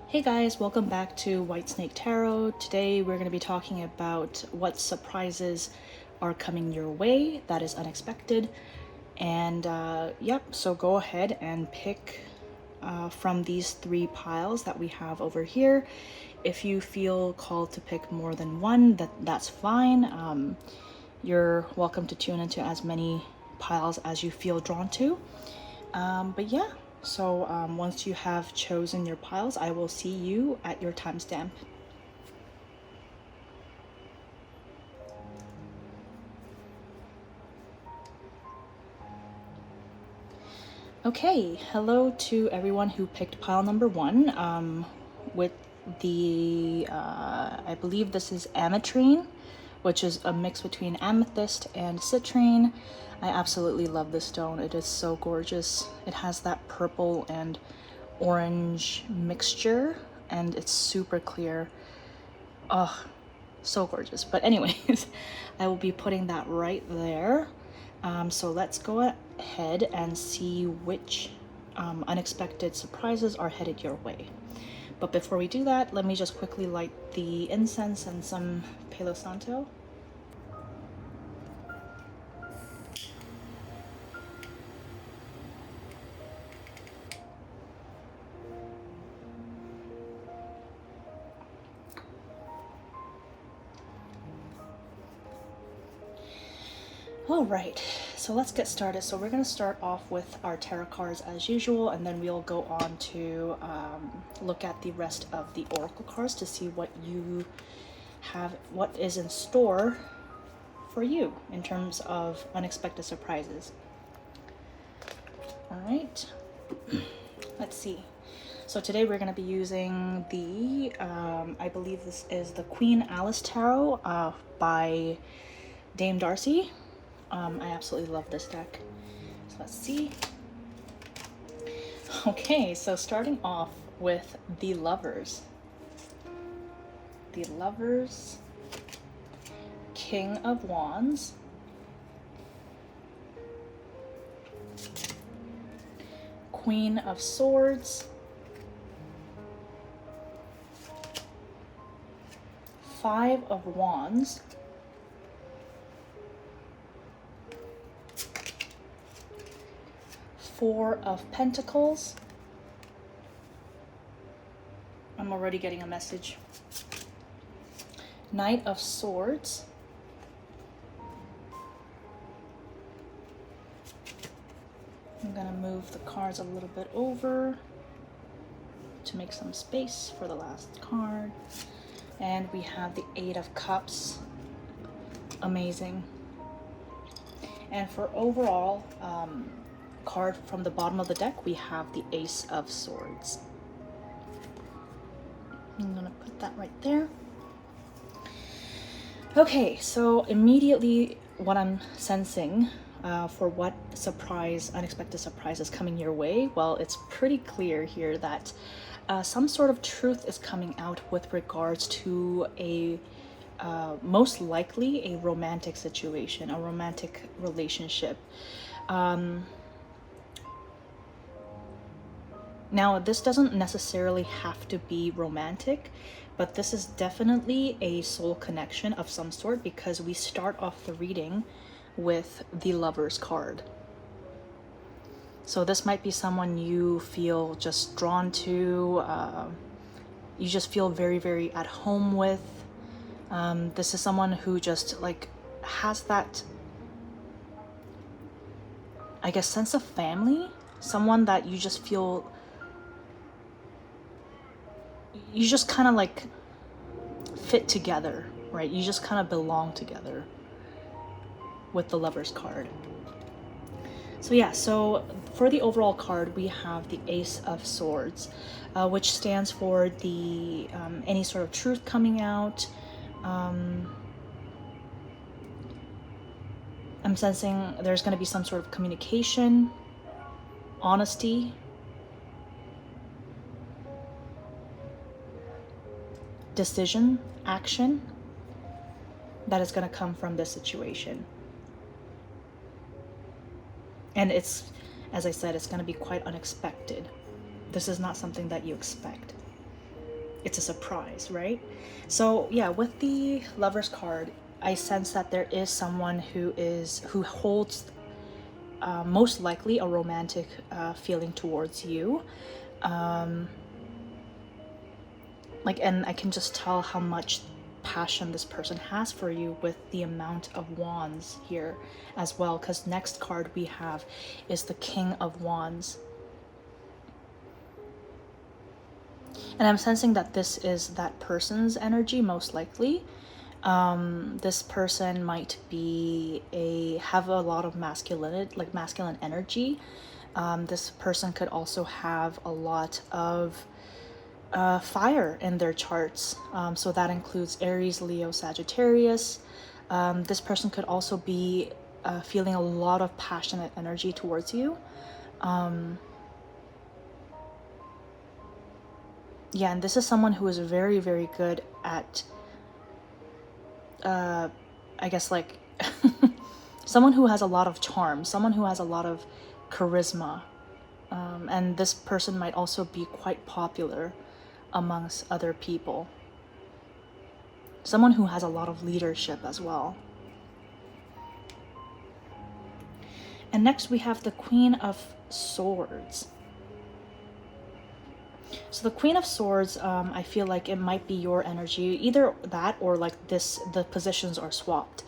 Hey guys, welcome back to White Snake Tarot. Today we're going to be talking about what surprises are coming your way that is unexpected. And yep, so go ahead and pick from these three piles that we have over here. If you feel called to pick more than one, that's fine. You're welcome to tune into as many piles as you feel drawn to. But yeah. So once you have chosen your piles, I will see you at your timestamp. Okay, hello to everyone who picked pile number one. With the, I believe this is ametrine, which is a mix between amethyst and citrine. I absolutely love this stone. It is so gorgeous. It has that purple and orange mixture and it's super clear. Oh, so gorgeous. But anyways, I will be putting that right there. So let's go ahead and see which unexpected surprises are headed your way. But before we do that, let me just quickly light the incense and some Palo Santo. All right, so let's get started. So we're going to start off with our tarot cards as usual, and then we'll go on to look at the rest of the oracle cards to see what you have, what is in store for you in terms of unexpected surprises. All right, let's see. So today we're going to be using the, I believe this is the Queen Alice Tarot by Dame Darcy. I absolutely love this deck. So let's see. Okay, so starting off with the Lovers. The Lovers, King of Wands, Queen of Swords, Five of Wands, Four of Pentacles. I'm already getting a message. Knight of Swords. I'm gonna move the cards a little bit over to make some space for the last card. And we have the Eight of Cups. Amazing. And for overall card from the bottom of the deck, we have the Ace of Swords. I'm gonna put that right there. Okay, so immediately what I'm sensing for what surprise, unexpected surprise is coming your way, well, it's pretty clear here that some sort of truth is coming out with regards to a most likely a romantic situation, a romantic relationship. Now, this doesn't necessarily have to be romantic, but this is definitely a soul connection of some sort because we start off the reading with the Lover's card. So this might be someone you feel just drawn to, you just feel very, very at home with. This is someone who just like has that, I guess, sense of family, someone that you just feel, you just kind of like fit together, right? You just kind of belong together with the Lover's card. So yeah, so for the overall card, we have the Ace of Swords, which stands for the any sort of truth coming out. I'm sensing there's going to be some sort of communication, honesty, decision, action that is going to come from this situation. And it's, as I said, it's going to be quite unexpected. This is not something that you expect. it's a surprise, right? So yeah, with the Lover's card, I sense that there is someone who holds most likely a romantic feeling towards you. And I can just tell how much passion this person has for you with the amount of wands here as well, because next card we have is the King of Wands. And I'm sensing that this is that person's energy, most likely. This person might have a lot of masculine energy. This person could also have a lot of fire in their charts. So that includes Aries, Leo, Sagittarius. This person could also be feeling a lot of passionate energy towards you. Yeah, and this is someone who is very, very good at, I guess, like, someone who has a lot of charm, someone who has a lot of charisma. And this person might also be quite popular amongst other people. Someone who has a lot of leadership as well. And next we have the Queen of Swords. So the Queen of Swords, I feel like it might be your energy, either that or like this, the positions are swapped.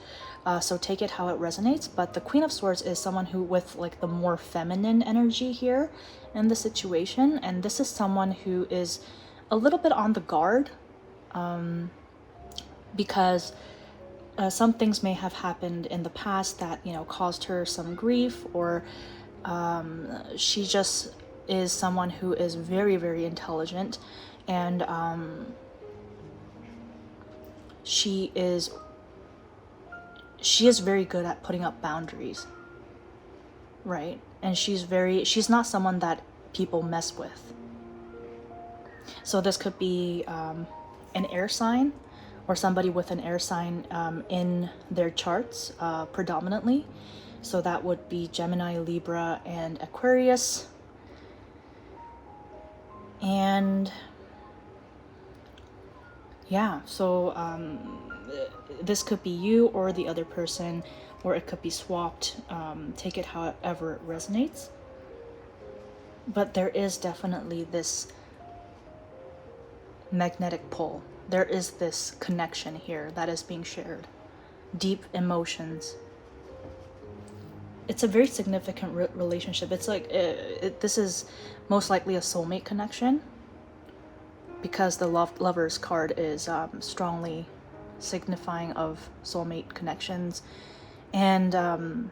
So take it how it resonates. But the Queen of Swords is someone who with like the more feminine energy here in the situation. And this is someone who is a little bit on the guard, because some things may have happened in the past that, you know, caused her some grief, or she just is someone who is very, very intelligent, and she is very good at putting up boundaries, right? And she's not someone that people mess with. So this could be an air sign, or somebody with an air sign in their charts predominantly. So that would be Gemini, Libra, and Aquarius. And yeah, so this could be you or the other person, or it could be swapped. Take it however it resonates. But there is definitely this magnetic pull. There is this connection here that is being shared. Deep emotions. It's a very significant relationship. It's like this is most likely a soulmate connection, because the Lover's card is strongly signifying of soulmate connections. And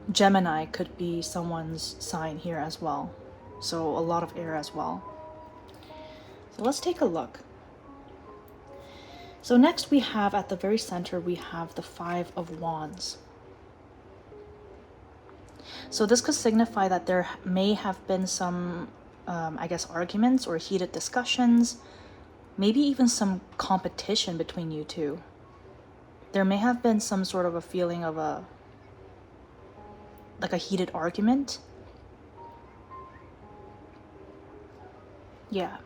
Gemini could be someone's sign here as well. So a lot of air as well. So let's take a look. So next we have, at the very center, we have the Five of Wands. So this could signify that there may have been some, I guess, arguments or heated discussions, maybe even some competition between you two. There may have been some sort of a feeling of a heated argument. Yeah.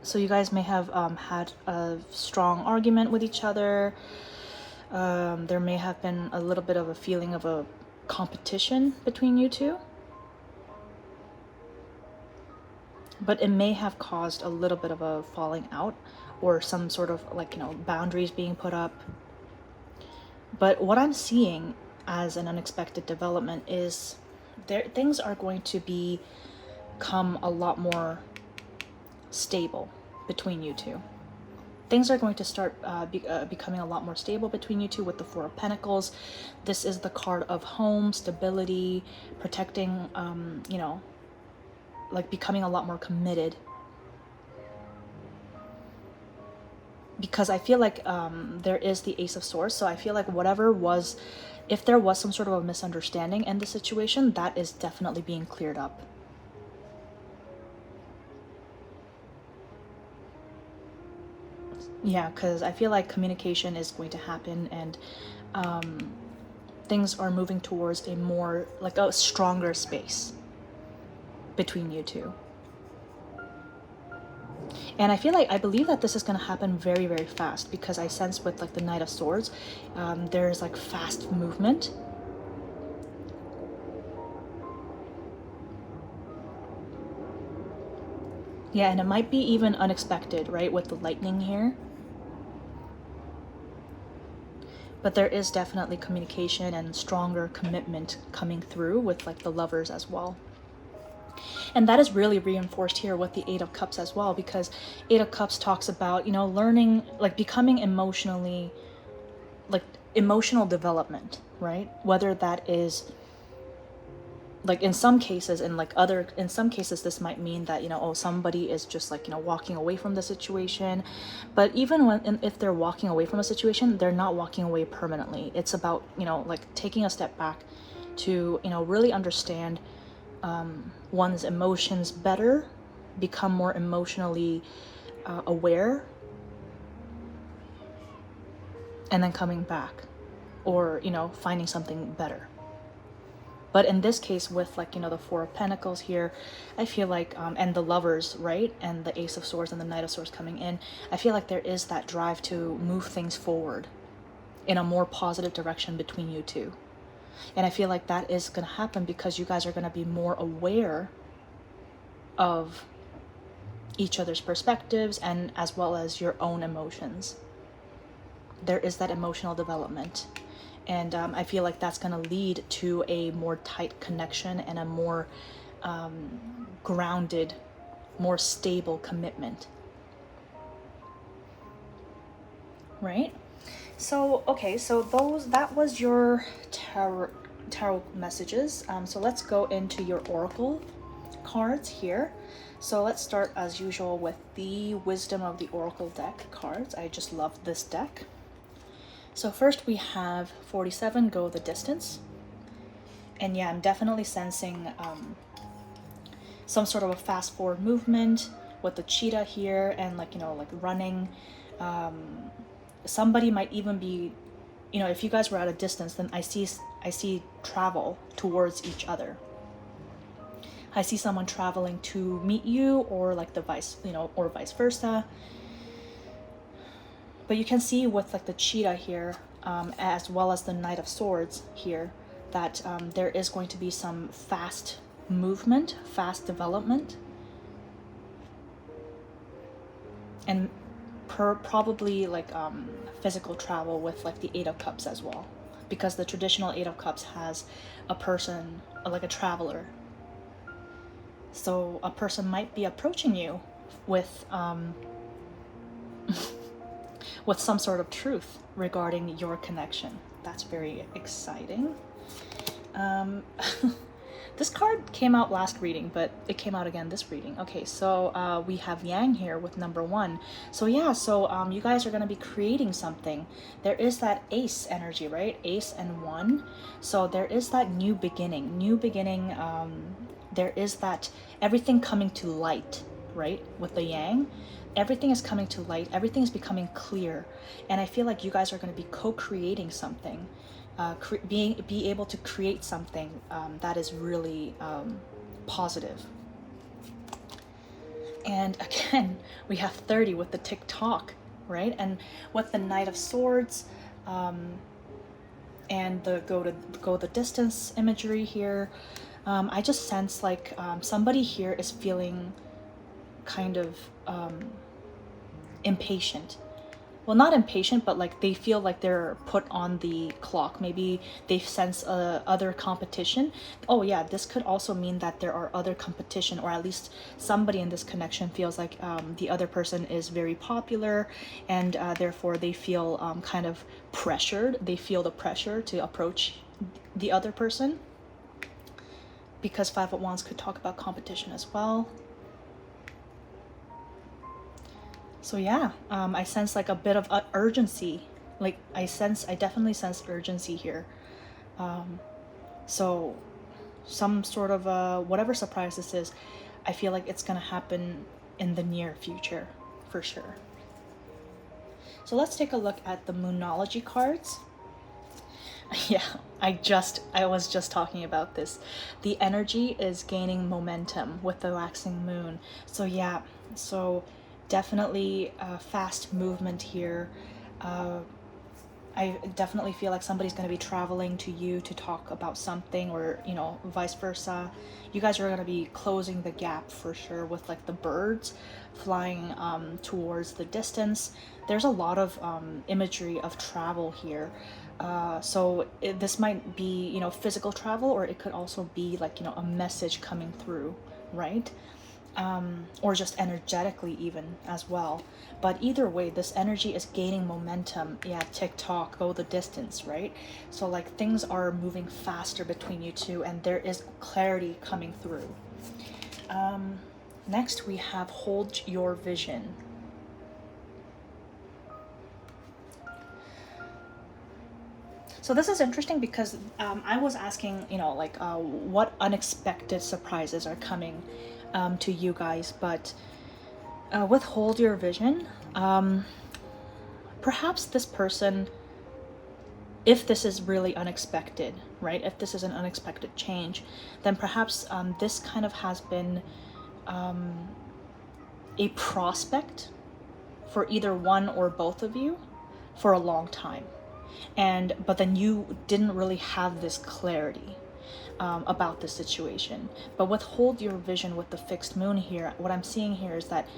So you guys may have had a strong argument with each other. There may have been a little bit of a feeling of a competition between you two. But it may have caused a little bit of a falling out, or some sort of, like, you know, boundaries being put up. But what I'm seeing as an unexpected development is things are going to become a lot more stable between you two. Things are going to start becoming a lot more stable between you two with the Four of Pentacles. This is the card of home, stability, protecting, you know, like becoming a lot more committed. Because I feel like there is the Ace of Swords, so I feel like if there was some sort of a misunderstanding in the situation, that is definitely being cleared up. Yeah, because I feel like communication is going to happen, and things are moving towards a more, like, a stronger space between you two. And I believe that this is going to happen very, very fast, because I sense with like the Knight of Swords, there's like fast movement. Yeah, and it might be even unexpected, right, with the lightning here. But there is definitely communication and stronger commitment coming through with like the lovers as well. And that is really reinforced here with the Eight of Cups as well, because Eight of Cups talks about, you know, learning, like becoming emotionally, like emotional development, right? Whether that is like in some cases, and like other, in some cases this might mean that, you know, oh, somebody is just like, you know, walking away from the situation. But even when, if they're walking away from a situation, they're not walking away permanently. It's about, you know, like taking a step back to, you know, really understand one's emotions better, become more emotionally aware, and then coming back, or, you know, finding something better. But in this case, with like, you know, the Four of Pentacles here, I feel like, and the lovers, right? And the Ace of Swords and the Knight of Swords coming in, I feel like there is that drive to move things forward in a more positive direction between you two. And I feel like that is going to happen because you guys are going to be more aware of each other's perspectives, and as well as your own emotions. There is that emotional development. And I feel like that's going to lead to a more tight connection and a more grounded, more stable commitment. Right? So, okay, so that was your tarot messages. So let's go into your oracle cards here. So let's start as usual with the Wisdom of the Oracle deck cards. I just love this deck. So first we have 47, Go the Distance. And yeah, I'm definitely sensing some sort of a fast forward movement with the cheetah here, and like, you know, like running. Somebody might even be, you know, if you guys were at a distance, then I see travel towards each other. I see someone traveling to meet you, or like the vice, you know, or vice versa. But you can see with like the cheetah here, as well as the Knight of Swords here, that there is going to be some fast movement, fast development, and probably like physical travel with like the Eight of Cups as well, because the traditional Eight of Cups has a person, like a traveler. So a person might be approaching you with with some sort of truth regarding your connection. That's very exciting. This card came out last reading, but it came out again this reading. Okay, so we have Yang here with number 1. So yeah, so you guys are going to be creating something. There is that ace energy, right? Ace and 1. So there is that new beginning. There is that everything coming to light, right? With the Yang. Everything is coming to light. Everything is becoming clear. And I feel like you guys are going to be co-creating something. Be able to create something that is really positive. And again, we have 30 with the TikTok, right? And with the Knight of Swords, and the go the distance imagery here, I just sense like somebody here is feeling kind of impatient. Well, not impatient, but like they feel like they're put on the clock. Maybe they sense other competition. Oh yeah, this could also mean that there are other competition, or at least somebody in this connection feels like the other person is very popular, and therefore they feel kind of pressured. They feel the pressure to approach the other person, because Five of Wands could talk about competition as well. So yeah, I sense like a bit of urgency. Like I definitely sense urgency here. So some sort of whatever surprise this is, I feel like it's gonna happen in the near future for sure. So let's take a look at the Moonology cards. Yeah, I was just talking about this. The energy is gaining momentum with the waxing moon. So yeah, so definitely fast movement here. I definitely feel like somebody's going to be traveling to you to talk about something, or, you know, vice versa. You guys are going to be closing the gap for sure with like the birds flying towards the distance. There's a lot of imagery of travel here. So this might be, you know, physical travel, or it could also be like, you know, a message coming through, right? Or just energetically even as well. But either way, this energy is gaining momentum. Yeah, TikTok, go the distance, right? So like things are moving faster between you two, and there is clarity coming through. Next we have hold your vision. So this is interesting because I was asking, you know, like what unexpected surprises are coming to you guys, but with hold your vision, perhaps this person, if this is really unexpected, right? If this is an unexpected change, then perhaps this kind of has been a prospect for either one or both of you for a long time. But then you didn't really have this clarity about the situation. But with hold your vision with the fixed moon here, what I'm seeing here is that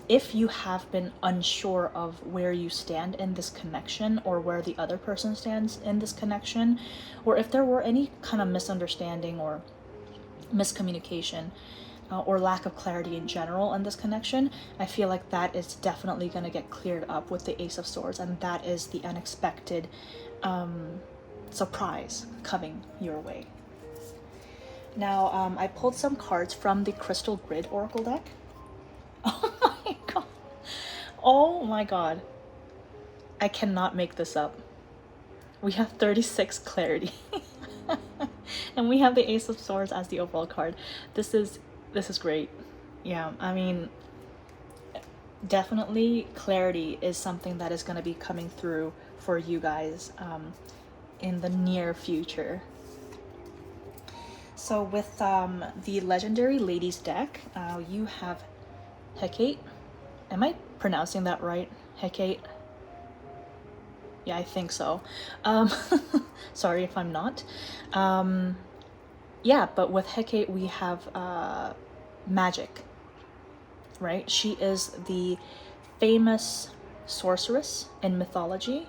if you have been unsure of where you stand in this connection, or where the other person stands in this connection, or if there were any kind of misunderstanding or miscommunication, or lack of clarity in general in this connection, I feel like that is definitely going to get cleared up with the Ace of Swords, and that is the unexpected surprise coming your way. Now, I pulled some cards from the Crystal Grid Oracle deck. Oh my god. Oh my god. I cannot make this up. We have 36 clarity. And we have the Ace of Swords as the overall card. This is great. Yeah, I mean, definitely clarity is something that is going to be coming through for you guys in the near future. So with the Legendary Ladies deck, you have Hecate. Am I pronouncing that right? Hecate? Yeah, I think so. Sorry if I'm not. Yeah, but with Hecate we have Magic, right? She is the famous sorceress in mythology,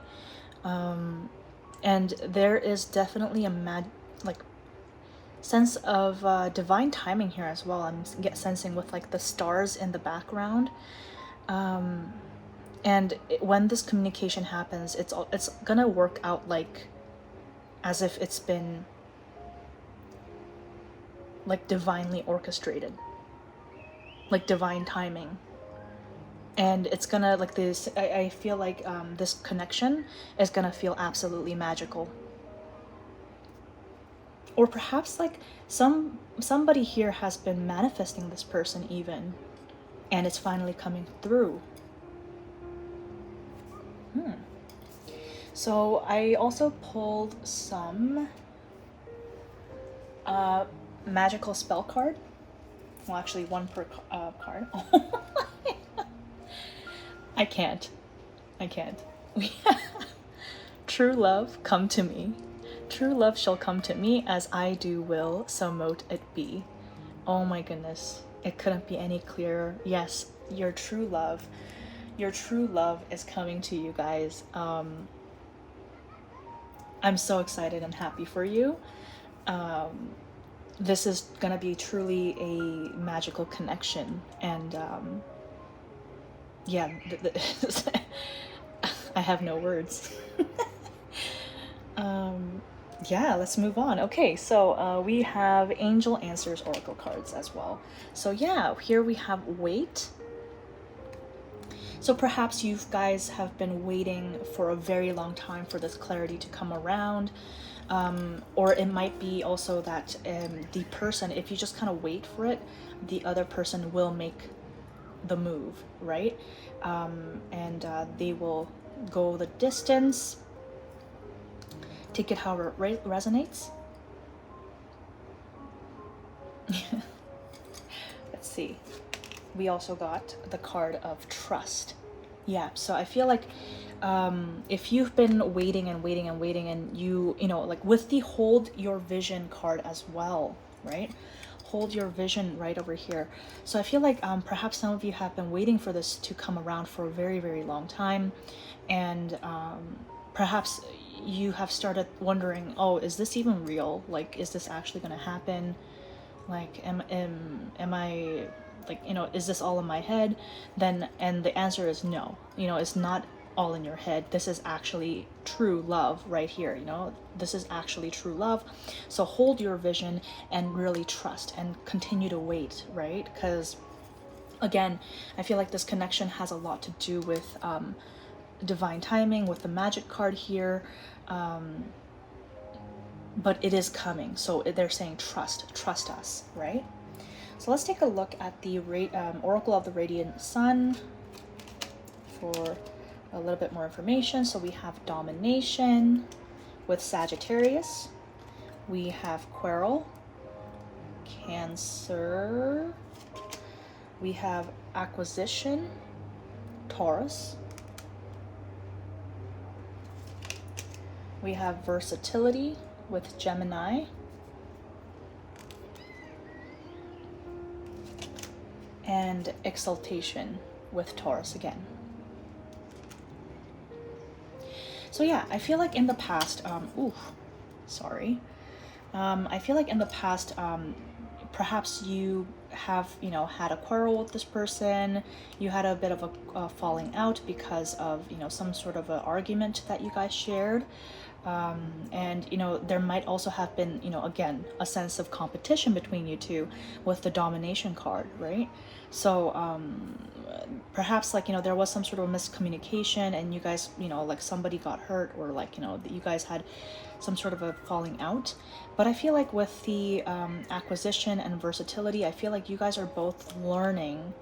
and there is definitely a sense of divine timing here as well. I'm sensing with like the stars in the background, and when this communication happens, it's gonna work out like as if it's been like divinely orchestrated, like divine timing. And it's gonna like this, I feel like this connection is gonna feel absolutely magical. Or perhaps like somebody here has been manifesting this person even, and it's finally coming through. So I also pulled some magical spell card. Well, actually one per card. I can't. True love, come to me. True love shall come to me, as I do will, so mote it be. Oh my goodness. It couldn't be any clearer. Yes, your true love is coming to you guys. I'm so excited and happy for you. This is gonna be truly a magical connection, and yeah, I have no words. Yeah, let's move on. Okay, so we have Angel Answers Oracle cards as well. So yeah, here we have Wait. So perhaps you guys have been waiting for a very long time for this clarity to come around. Or it might be also that the person, if you just kind of wait for it, the other person will make the move, right? And they will go the distance. Take it however it resonates. Let's see. we also got the card of trust. Yeah, so I feel like if you've been waiting and waiting and waiting, and you know, like with the hold your vision card as well, right? Hold your vision right over here. So I feel like perhaps some of you have been waiting for this to come around for a very, very long time. And perhaps you have started wondering, oh, is this even real? Like, is this actually going to happen? Like, am I, like, you know, is this all in my head? Then, and the answer is no. You know, it's not all in your head. This is actually true love right here. You know, this is actually true love. So hold your vision and really trust and continue to wait, right? Because again, I feel like this connection has a lot to do with divine timing, with the magic card here. But it is coming. So they're saying trust us, right? So let's take a look at the Oracle of the Radiant Sun for a little bit more information. So we have Domination with Sagittarius. We have Quarrel, Cancer. We have Acquisition, Taurus. We have Versatility with Gemini. And Exaltation with Taurus again. So yeah, I feel like in the past, I feel like in the past, perhaps you have, you know, had a quarrel with this person, you had a bit of a falling out because of, you know, some sort of an argument that you guys shared. And, you know, there might also have been, you know, again, a sense of competition between you two with the Domination card, right? So perhaps, like, you know, there was some sort of miscommunication and you guys, you know, like somebody got hurt, or like, you know, you guys had some sort of a falling out. But I feel like with the Acquisition and Versatility, I feel like you guys are both learning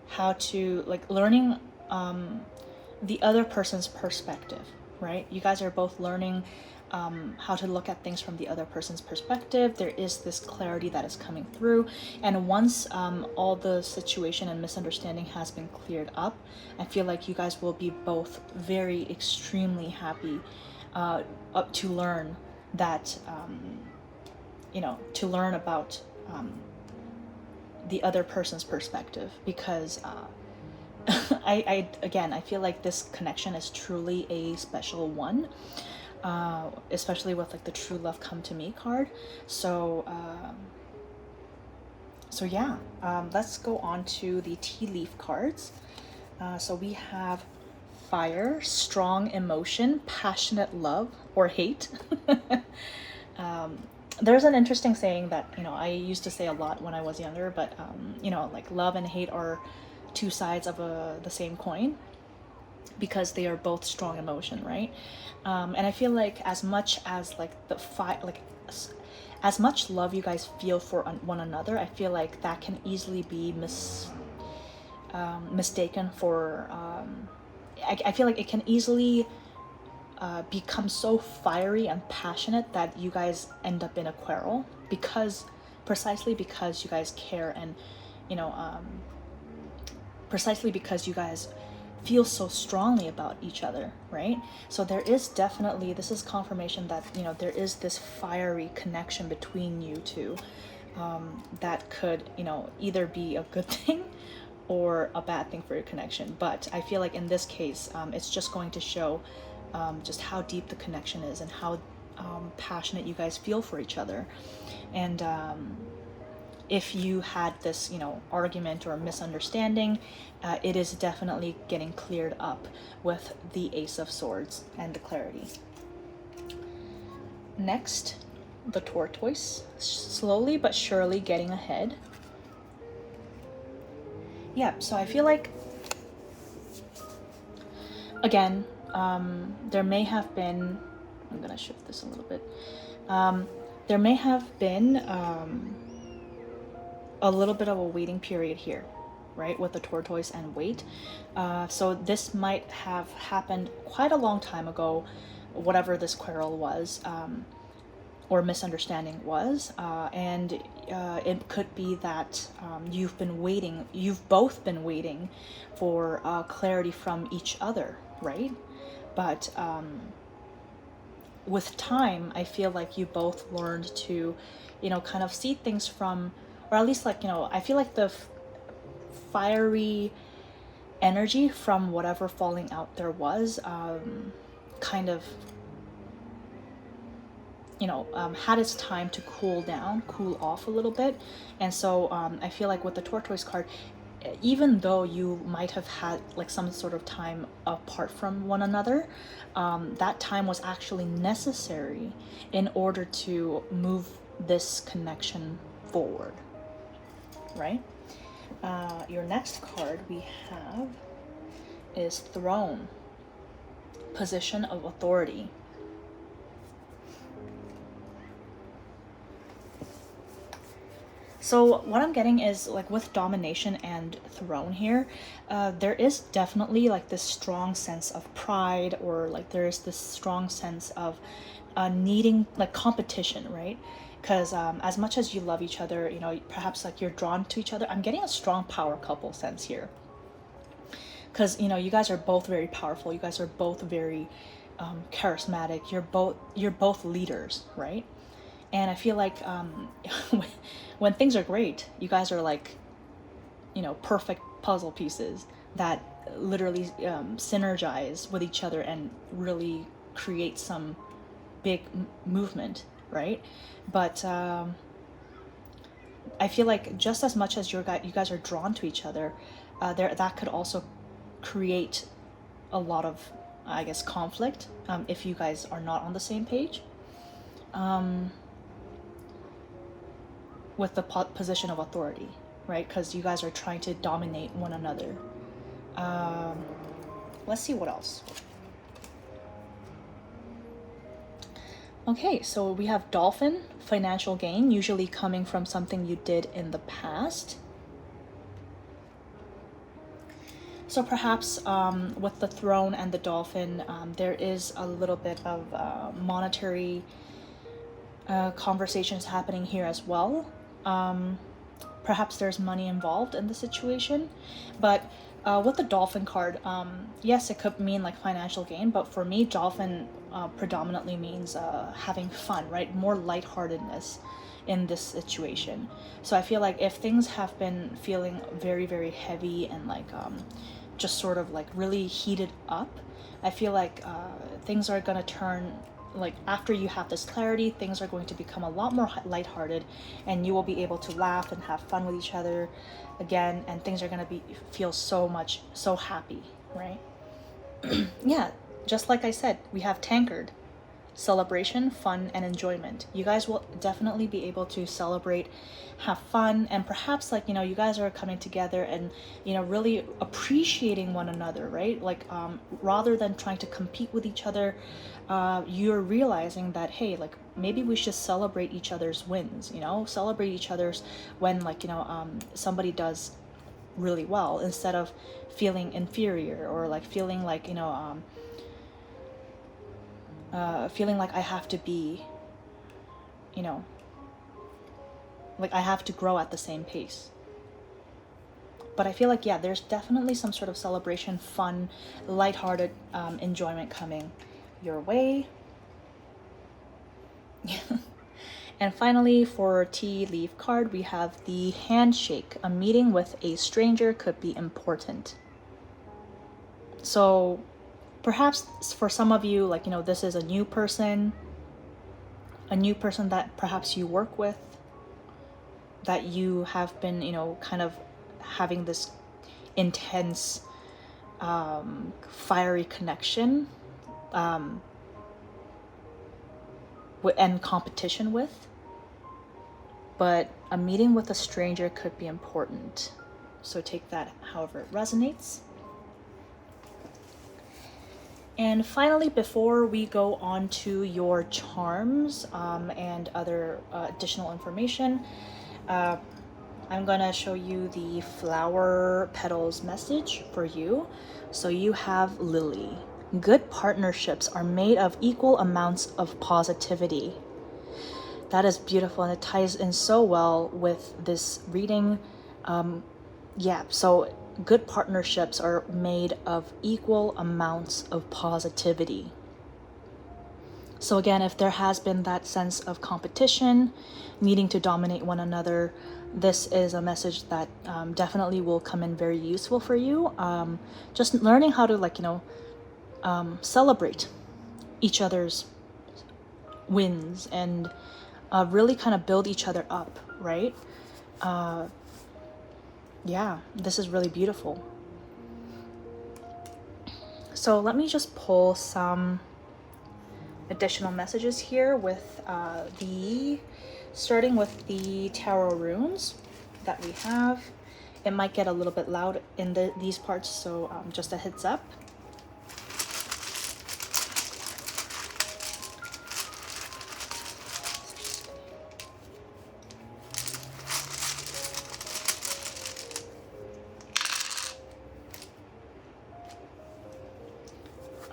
how to, like, learning the other person's perspective, right? You guys are both learning how to look at things from the other person's perspective. There is this clarity that is coming through, and once all the situation and misunderstanding has been cleared up, I feel like you guys will be both very extremely happy up to learn that you know, to learn about the other person's perspective, because I feel like this connection is truly a special one, especially with like the True Love Come to Me card. So yeah, let's go on to the tea leaf cards. So we have Fire, Strong Emotion, Passionate Love or Hate. There's an interesting saying that, you know, I used to say a lot when I was younger, but you know, like love and hate are two sides of the same coin, because they are both strong emotion, right? And I feel like as much as like as much love you guys feel for one another, I feel like that can easily be mistaken for I feel like it can easily become so fiery and passionate that you guys end up in a quarrel, precisely because you guys care, and, you know, precisely because you guys feel so strongly about each other, right? So there is definitely, this is confirmation that, you know, there is this fiery connection between you two that could, you know, either be a good thing or a bad thing for your connection. But I feel like in this case, it's just going to show just how deep the connection is and how passionate you guys feel for each other. And if you had this, you know, argument or misunderstanding, it is definitely getting cleared up with the Ace of Swords and the clarity. Next, the Tortoise, slowly but surely getting ahead. Yeah, so I feel like, again, there may have been, I'm gonna shift this a little bit, there may have been a little bit of a waiting period here, right, with the Tortoise and wait. So this might have happened quite a long time ago, whatever this quarrel was. or misunderstanding was, and it could be that you've both been waiting for clarity from each other, right? But with time, I feel like you both learned to, kind of see things from, or at least like, I feel like the fiery energy from whatever falling out there was, kind of, had its time to cool off a little bit. And so I feel like with the tortoise card, even though you might have had like some sort of time apart from one another, that time was actually necessary in order to move this connection forward, right? Your next card we have is Throne, position of authority. So what I'm getting is like with domination and throne here, there is definitely like this strong sense of pride, or like there is this strong sense of needing like competition, right? Because as much as you love each other, perhaps like you're drawn to each other. I'm getting a strong power couple sense here. Because you guys are both very powerful. You guys are both very charismatic. You're both leaders, right? And I feel like when things are great, you guys are like, perfect puzzle pieces that literally synergize with each other and really create some big movement, right? But I feel like just as much as you guys are drawn to each other, that could also create a lot of, I guess, conflict if you guys are not on the same page. With the position of authority, right? Because you guys are trying to dominate one another. Let's see what else. Okay, so we have Dolphin, financial gain, usually coming from something you did in the past. So perhaps with the Throne and the Dolphin, there is a little bit of monetary conversations happening here as well. Perhaps there's money involved in the situation, but with the Dolphin card, yes, it could mean like financial gain, but for me, Dolphin predominantly means having fun, right? More lightheartedness in this situation. So I feel like if things have been feeling very, very heavy and like just sort of like really heated up, I feel like things are gonna turn, like after you have this clarity, things are going to become a lot more lighthearted, and you will be able to laugh and have fun with each other again, and things are going to feel so happy, right? Yeah, just like I said, we have Tankard, celebration, fun, and enjoyment. You guys will definitely be able to celebrate, have fun, and perhaps like, you guys are coming together and, really appreciating one another, right? Like, rather than trying to compete with each other, you're realizing that, hey, like maybe we should celebrate each other's wins, celebrate each other's when like, somebody does really well, instead of feeling inferior or like feeling like, feeling like I have to be, like I have to grow at the same pace. But I feel like, yeah, there's definitely some sort of celebration, fun, lighthearted enjoyment coming your way. And finally, for tea leaf card, we have the handshake. A meeting with a stranger could be important. So perhaps for some of you, like, this is a new person that perhaps you work with, that you have been, kind of having this intense, fiery connection and competition with. But a meeting with a stranger could be important. So take that however it resonates. And finally, before we go on to your charms and other additional information, I'm gonna show you the flower petals message for you. So you have Lily. Good partnerships are made of equal amounts of positivity. That is beautiful, and it ties in so well with this reading. Yeah, so good partnerships are made of equal amounts of positivity. So again, if there has been that sense of competition, needing to dominate one another, this is a message that definitely will come in very useful for you. Just learning how to, like, celebrate each other's wins and really kind of build each other up, right? Yeah, this is really beautiful. So let me just pull some additional messages here with starting with the tarot runes that we have. It might get a little bit loud in these parts, so just a heads up.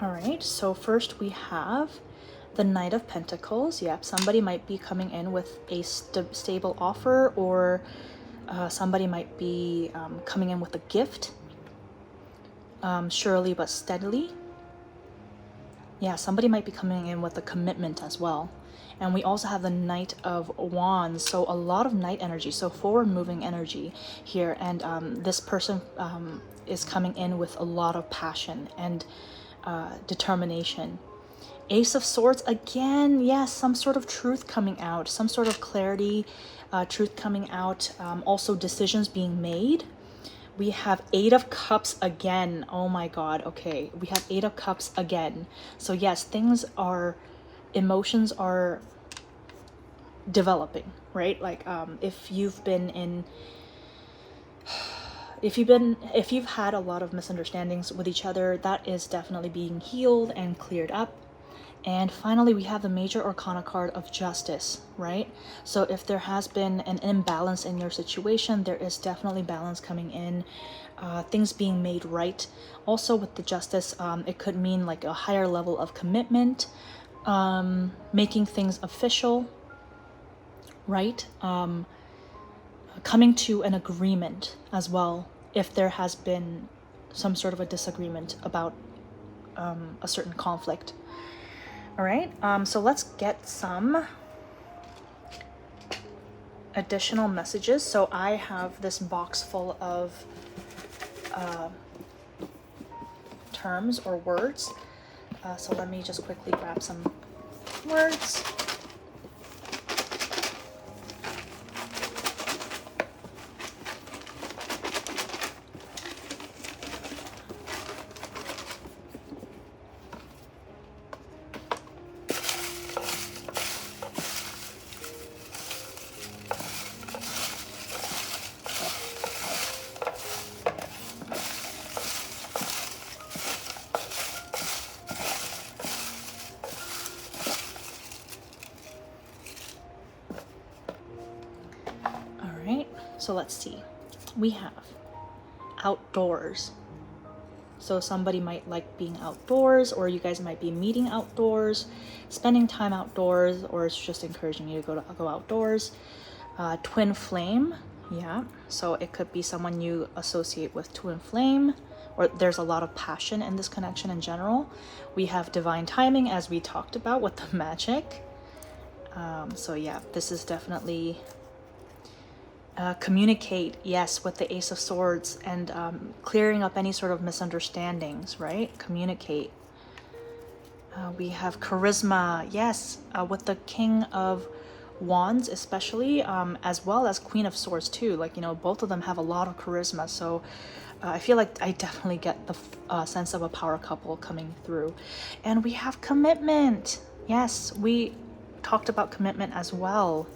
All right, so first we have the Knight of Pentacles. Yep, somebody might be coming in with a stable offer, or somebody might be coming in with a gift, surely but steadily. Yeah, somebody might be coming in with a commitment as well. And we also have the Knight of Wands, so a lot of Knight energy, so forward moving energy here. And this person is coming in with a lot of passion and determination. Ace of Swords, again, yes, some sort of truth coming out, some sort of clarity, truth coming out, also decisions being made. We have Eight of Cups again. Oh my God, okay. We have Eight of Cups again. So yes, emotions are developing, right? Like if you've had a lot of misunderstandings with each other, that is definitely being healed and cleared up. And finally, we have the Major Arcana card of Justice, right? So if there has been an imbalance in your situation, there is definitely balance coming in, things being made right. Also with the Justice, it could mean like a higher level of commitment, making things official, right? Coming to an agreement as well, if there has been some sort of a disagreement about a certain conflict. All right, so let's get some additional messages. So I have this box full of terms or words. So let me just quickly grab some words. So let's see. We have outdoors. So somebody might like being outdoors, or you guys might be meeting outdoors, spending time outdoors, or it's just encouraging you to go outdoors. Twin flame, yeah. So it could be someone you associate with twin flame, or there's a lot of passion in this connection in general. We have divine timing, as we talked about with the magic. So yeah, this is definitely communicate, yes, with the Ace of Swords, and clearing up any sort of misunderstandings, right? Communicate. We have charisma, yes, with the King of Wands especially, as well as Queen of Swords too. Like, both of them have a lot of charisma, so I feel like I definitely get the sense of a power couple coming through. And we have commitment. Yes, we talked about commitment as well.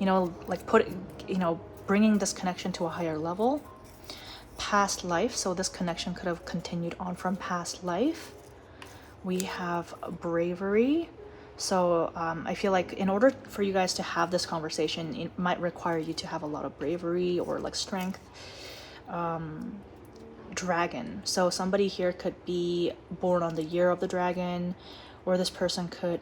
Like bringing this connection to a higher level. Past life, so this connection could have continued on from past life. We have bravery. So I feel like in order for you guys to have this conversation, it might require you to have a lot of bravery or like strength. Dragon, so somebody here could be born on the year of the dragon, or this person could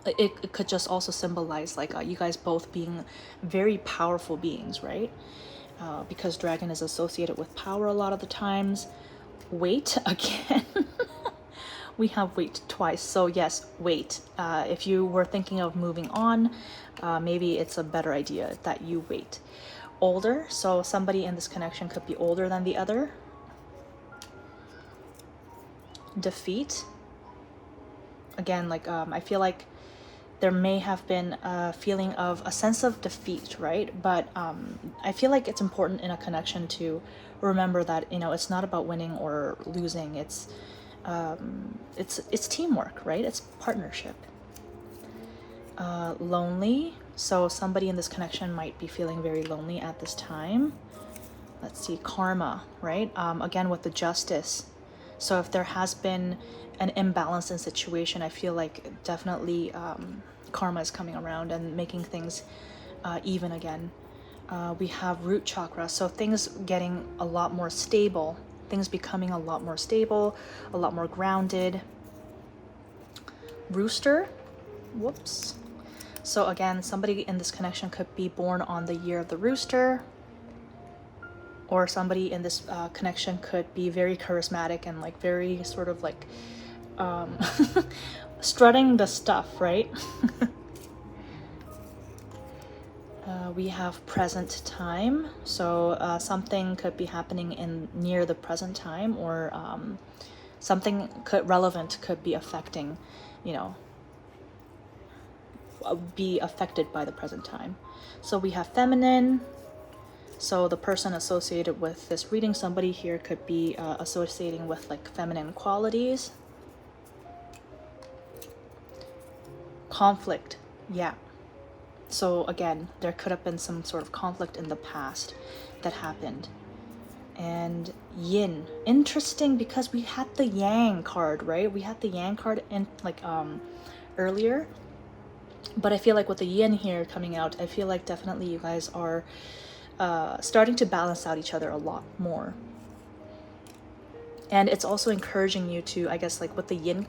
it could just also symbolize like you guys both being very powerful beings, right? Because dragon is associated with power a lot of the times. Wait again. We have wait twice, so yes, wait. If you were thinking of moving on, maybe it's a better idea that you wait. Older, so somebody in this connection could be older than the other. Defeat. Again, like I feel like there may have been a feeling of a sense of defeat, right? But I feel like it's important in a connection to remember that, you know, it's not about winning or losing. It's teamwork, right? It's partnership. Lonely. So somebody in this connection might be feeling very lonely at this time. Let's see, karma, right? Again, with the justice. So if there has been an imbalance in situation, I feel like definitely karma is coming around and making things even again. We have root chakra, so things getting a lot more stable, things becoming a lot more stable, a lot more grounded. Rooster, whoops. So again, somebody in this connection could be born on the year of the rooster, or somebody in this connection could be very charismatic and like very sort of like strutting the stuff, right? We have present time, so something could be happening in near the present time, or something relevant could be affecting, you know, be affected by the present time. So we have feminine. So the person associated with this reading, somebody here could be associating with like feminine qualities. Conflict, yeah. So again, there could have been some sort of conflict in the past that happened. And yin, interesting, because we had the yang card, right? We had the yang card in like earlier, but I feel like with the yin here coming out, I feel like definitely you guys are starting to balance out each other a lot more. And it's also encouraging you to, I guess, like with the yin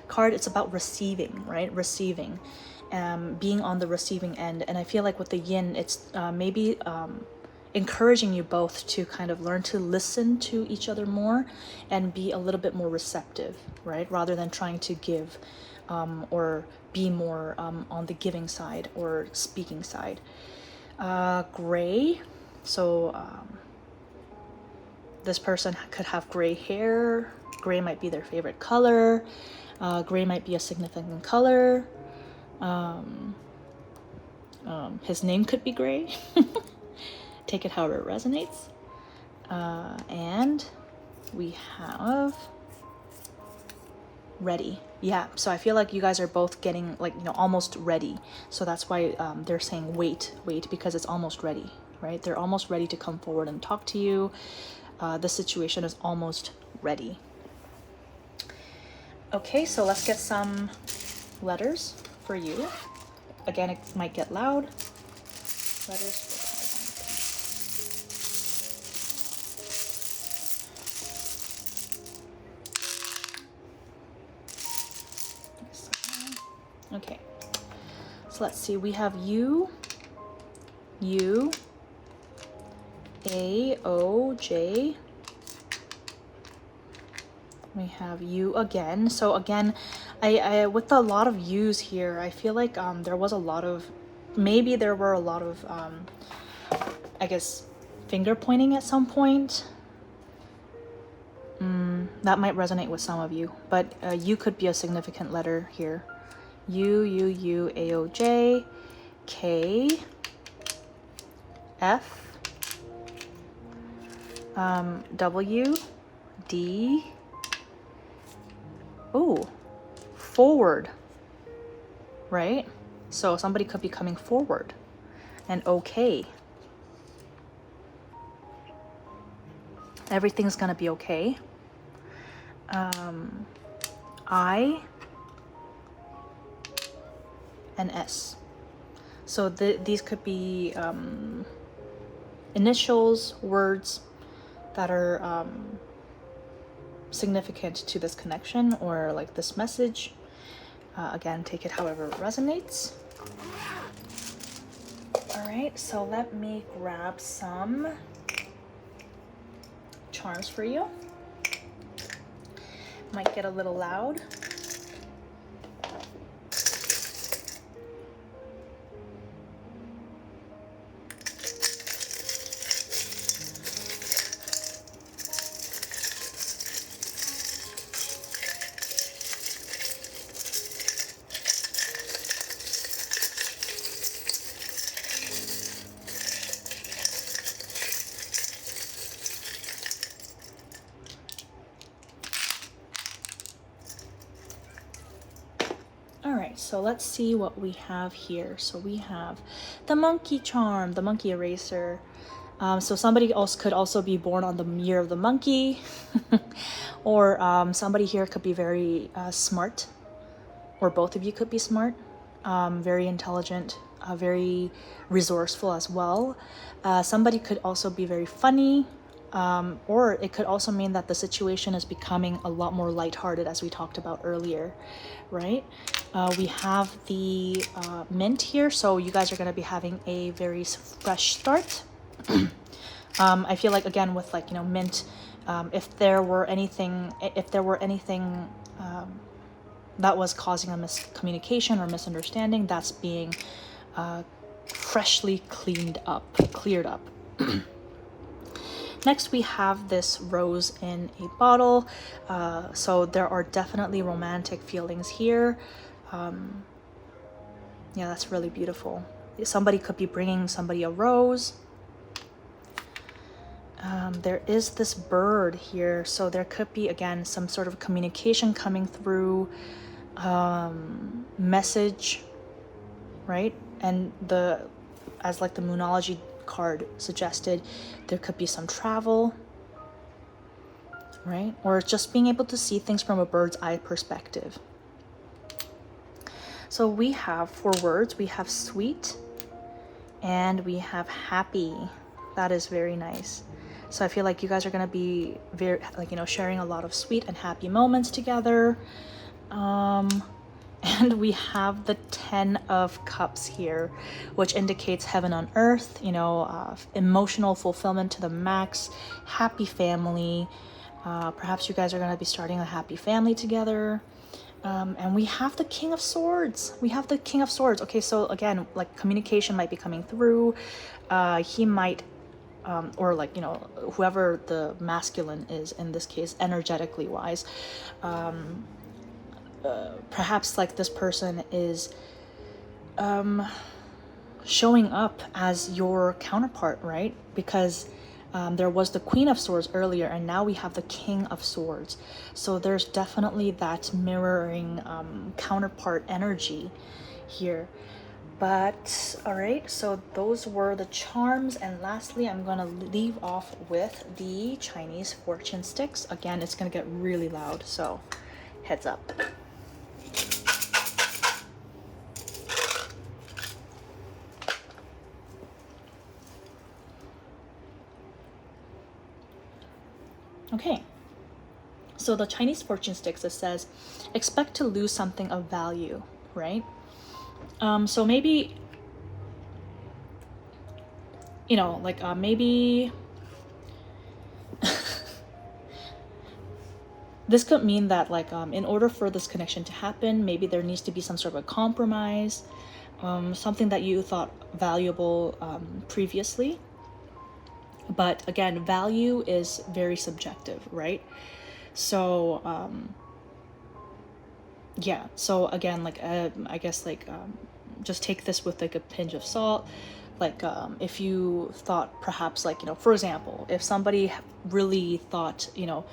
card, it's about receiving, right? Receiving, being on the receiving end. And I feel like with the yin, it's maybe encouraging you both to kind of learn to listen to each other more and be a little bit more receptive, right? Rather than trying to give or be more on the giving side or speaking side. Gray, so this person could have gray hair. Gray might be their favorite color. Gray might be a significant color. His name could be Gray. Take it however it resonates. And we have ready. Yeah, so I feel like you guys are both getting like, you know, almost ready. So that's why they're saying wait, because it's almost ready, right? They're almost ready to come forward and talk to you. The situation is almost ready. Okay, so let's get some letters for you. Again, it might get loud. Letters for okay, so let's see. We have you, A, O, J. We have you again. So again, I with a lot of U's here, I feel like there was a lot of, maybe there were a lot of, I guess, finger pointing at some point. That might resonate with some of you, but you could be a significant letter here. U, A, O, J, K, F, W, D, oh, forward, right? So somebody could be coming forward. And okay. Everything's gonna be okay. I and S. So these could be initials, words that are significant to this connection or like this message. Again, take it however it resonates. All right, so let me grab some charms for you. Might get a little loud. So let's see what we have here. So we have the monkey charm, the monkey eraser. So somebody else could also be born on the year of the monkey, or somebody here could be very smart, or both of you could be smart, very intelligent, very resourceful as well. Somebody could also be very funny, or it could also mean that the situation is becoming a lot more lighthearted, as we talked about earlier, right? We have the mint here, so you guys are going to be having a very fresh start. I feel like, again, with like, you know, mint, if there were anything that was causing a miscommunication or misunderstanding, that's being freshly cleared up. Next, we have this rose in a bottle. So there are definitely romantic feelings here. Yeah, that's really beautiful. Somebody could be bringing somebody a rose. There is this bird here, so there could be, again, some sort of communication coming through, message, right? And as like the Moonology card suggested, there could be some travel, right? Or just being able to see things from a bird's eye perspective. So we have, for words, we have sweet and we have happy. That is very nice. So I feel like you guys are going to be very, like, you know, sharing a lot of sweet and happy moments together. And we have the 10 of Cups here, which indicates heaven on earth, you know, emotional fulfillment to the max, happy family. Perhaps you guys are going to be starting a happy family together. And we have the King of Swords. Okay, so again, like, communication might be coming through. He might, or like, you know, whoever the masculine is in this case, energetically wise, perhaps like this person is showing up as your counterpart, right? Because there was the Queen of Swords earlier, and now we have the King of Swords. So there's definitely that mirroring counterpart energy here. But all right, so those were the charms, and lastly, I'm gonna leave off with the Chinese fortune sticks. Again, it's gonna get really loud, so heads up. Okay, so the Chinese fortune sticks, it says, expect to lose something of value, right? So maybe, you know, like maybe this could mean that, like, in order for this connection to happen, maybe there needs to be some sort of a compromise, something that you thought valuable previously. But again, value is very subjective, right? So yeah, so again, like I guess, like just take this with like a pinch of salt. Like if you thought perhaps, like, you know, for example, if somebody really thought, you know,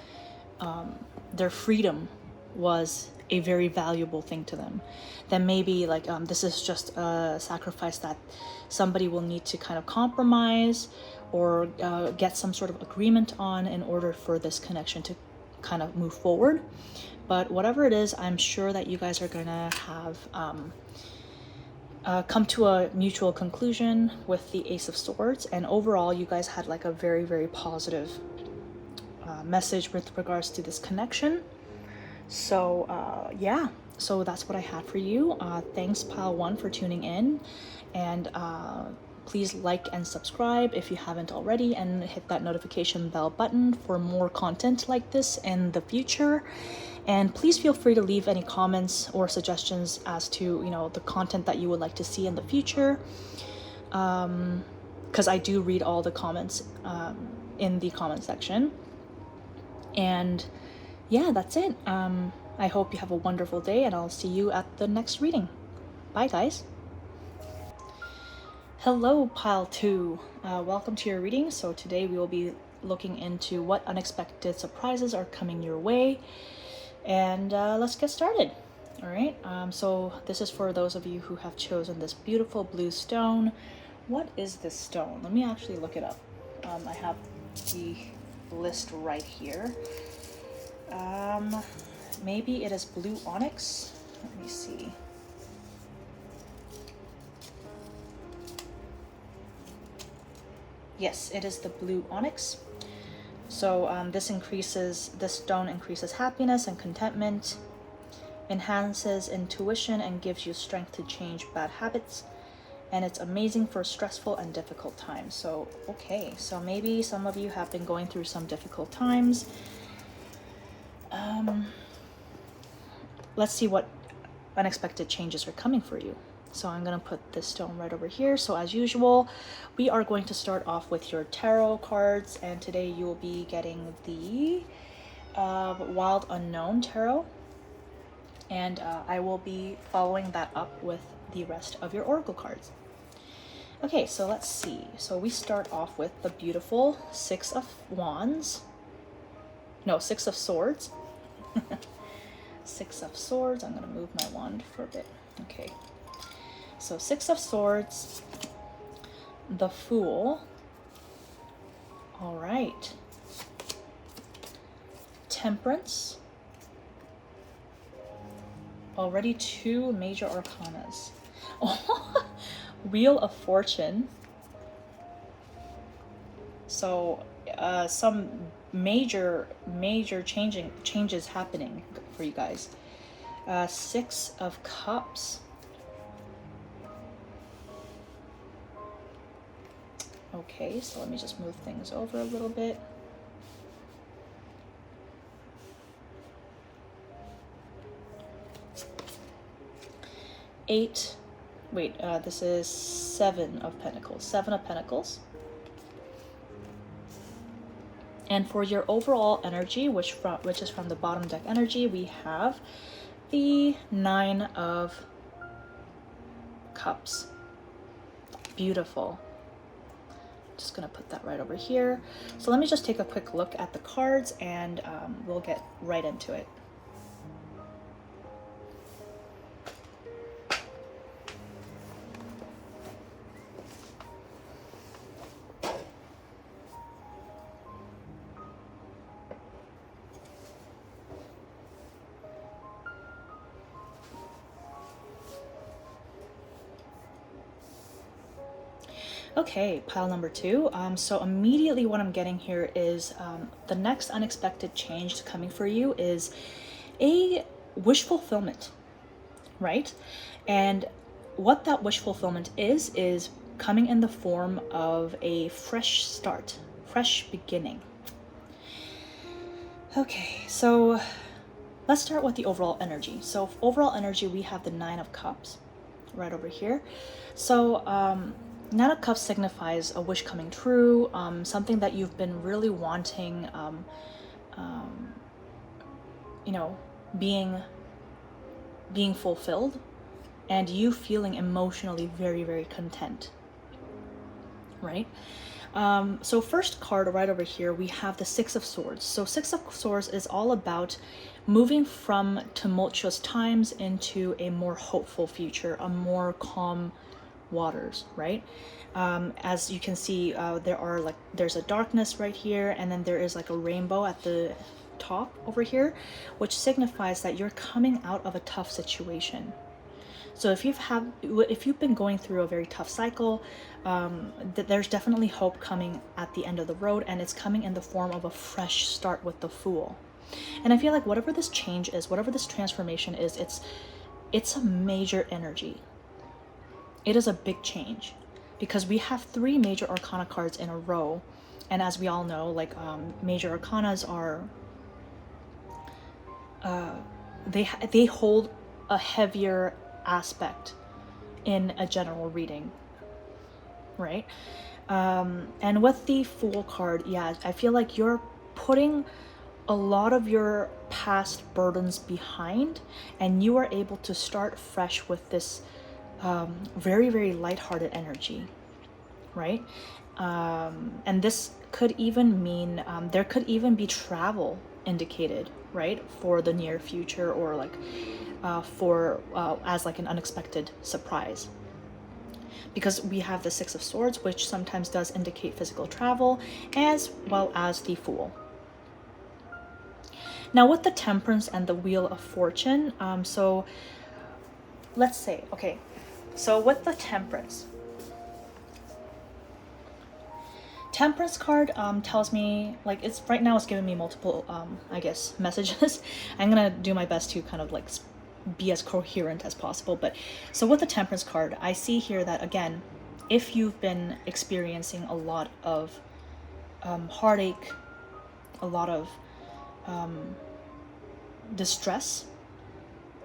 their freedom was a very valuable thing to them, then maybe like this is just a sacrifice that somebody will need to kind of compromise or get some sort of agreement on in order for this connection to kind of move forward. But whatever it is, I'm sure that you guys are gonna have come to a mutual conclusion with the Ace of Swords, and overall you guys had like a very, very positive message with regards to this connection. So yeah, So that's what I had for you. Thanks Pile 1 for tuning in, and please like and subscribe if you haven't already, and hit that notification bell button for more content like this in the future. And please feel free to leave any comments or suggestions as to, you know, the content that you would like to see in the future, because I do read all the comments in the comment section. And yeah, that's it. I hope you have a wonderful day, and I'll see you at the next reading. Bye, guys. Hello, Pile 2. Welcome to your reading. So today we will be looking into what unexpected surprises are coming your way. And let's get started. All right. So this is for those of you who have chosen this beautiful blue stone. What is this stone? Let me actually look it up. I have the list right here. Maybe it is blue onyx. Let me see. Yes, it is the blue onyx. So this stone increases happiness and contentment, enhances intuition, and gives you strength to change bad habits. And it's amazing for stressful and difficult times. So, okay, so maybe some of you have been going through some difficult times. Let's see what unexpected changes are coming for you. So I'm going to put this stone right over here. So as usual, we are going to start off with your tarot cards. And today you will be getting the Wild Unknown Tarot. And I will be following that up with the rest of your Oracle cards. Okay, so let's see. So we start off with the beautiful Six of Swords. 6 of Swords. I'm going to move my wand for a bit. Okay. So 6 of Swords, the Fool. All right. Temperance. Already 2 major arcanas. Wheel of Fortune. So some major changes happening for you guys. 6 of Cups. Okay, so let me just move things over a little bit. This is 7 of Pentacles. 7 of Pentacles. And for your overall energy, which is from the bottom deck energy, we have the 9 of Cups. Beautiful. Just gonna put that right over here. So let me just take a quick look at the cards, and we'll get right into it. Okay, pile number 2. So immediately what I'm getting here is the next unexpected change coming for you is a wish fulfillment, right? And what that wish fulfillment is coming in the form of a fresh start, fresh beginning. Okay, so let's start with the overall energy. So overall energy, we have the 9 of Cups right over here. So 9 of Cups signifies a wish coming true, something that you've been really wanting, being fulfilled, and you feeling emotionally very, very content, right? So first card right over here, we have the 6 of Swords. So 6 of Swords is all about moving from tumultuous times into a more hopeful future, a more calm waters, right? As you can see, there's a darkness right here, and then there is like a rainbow at the top over here, which signifies that you're coming out of a tough situation. So if you've been going through a very tough cycle, there's definitely hope coming at the end of the road, and it's coming in the form of a fresh start with the Fool. And I feel like whatever this change is, whatever this transformation is, it's a major energy. It is a big change because we have 3 major arcana cards in a row. And as we all know, like major arcanas are, they hold a heavier aspect in a general reading, right? And with the Fool card, yeah, I feel like you're putting a lot of your past burdens behind, and you are able to start fresh with this very, very lighthearted energy, right? And this could even mean there could even be travel indicated, right, for the near future, or like as like an unexpected surprise. Because we have the 6 of Swords, which sometimes does indicate physical travel, as well as the Fool. Now with the Temperance and the Wheel of Fortune, so let's say, okay, so with the Temperance card tells me, like, it's right now it's giving me multiple I guess messages. I'm gonna do my best to kind of like be as coherent as possible. But so with the Temperance card, I see here that, again, if you've been experiencing a lot of heartache, a lot of distress,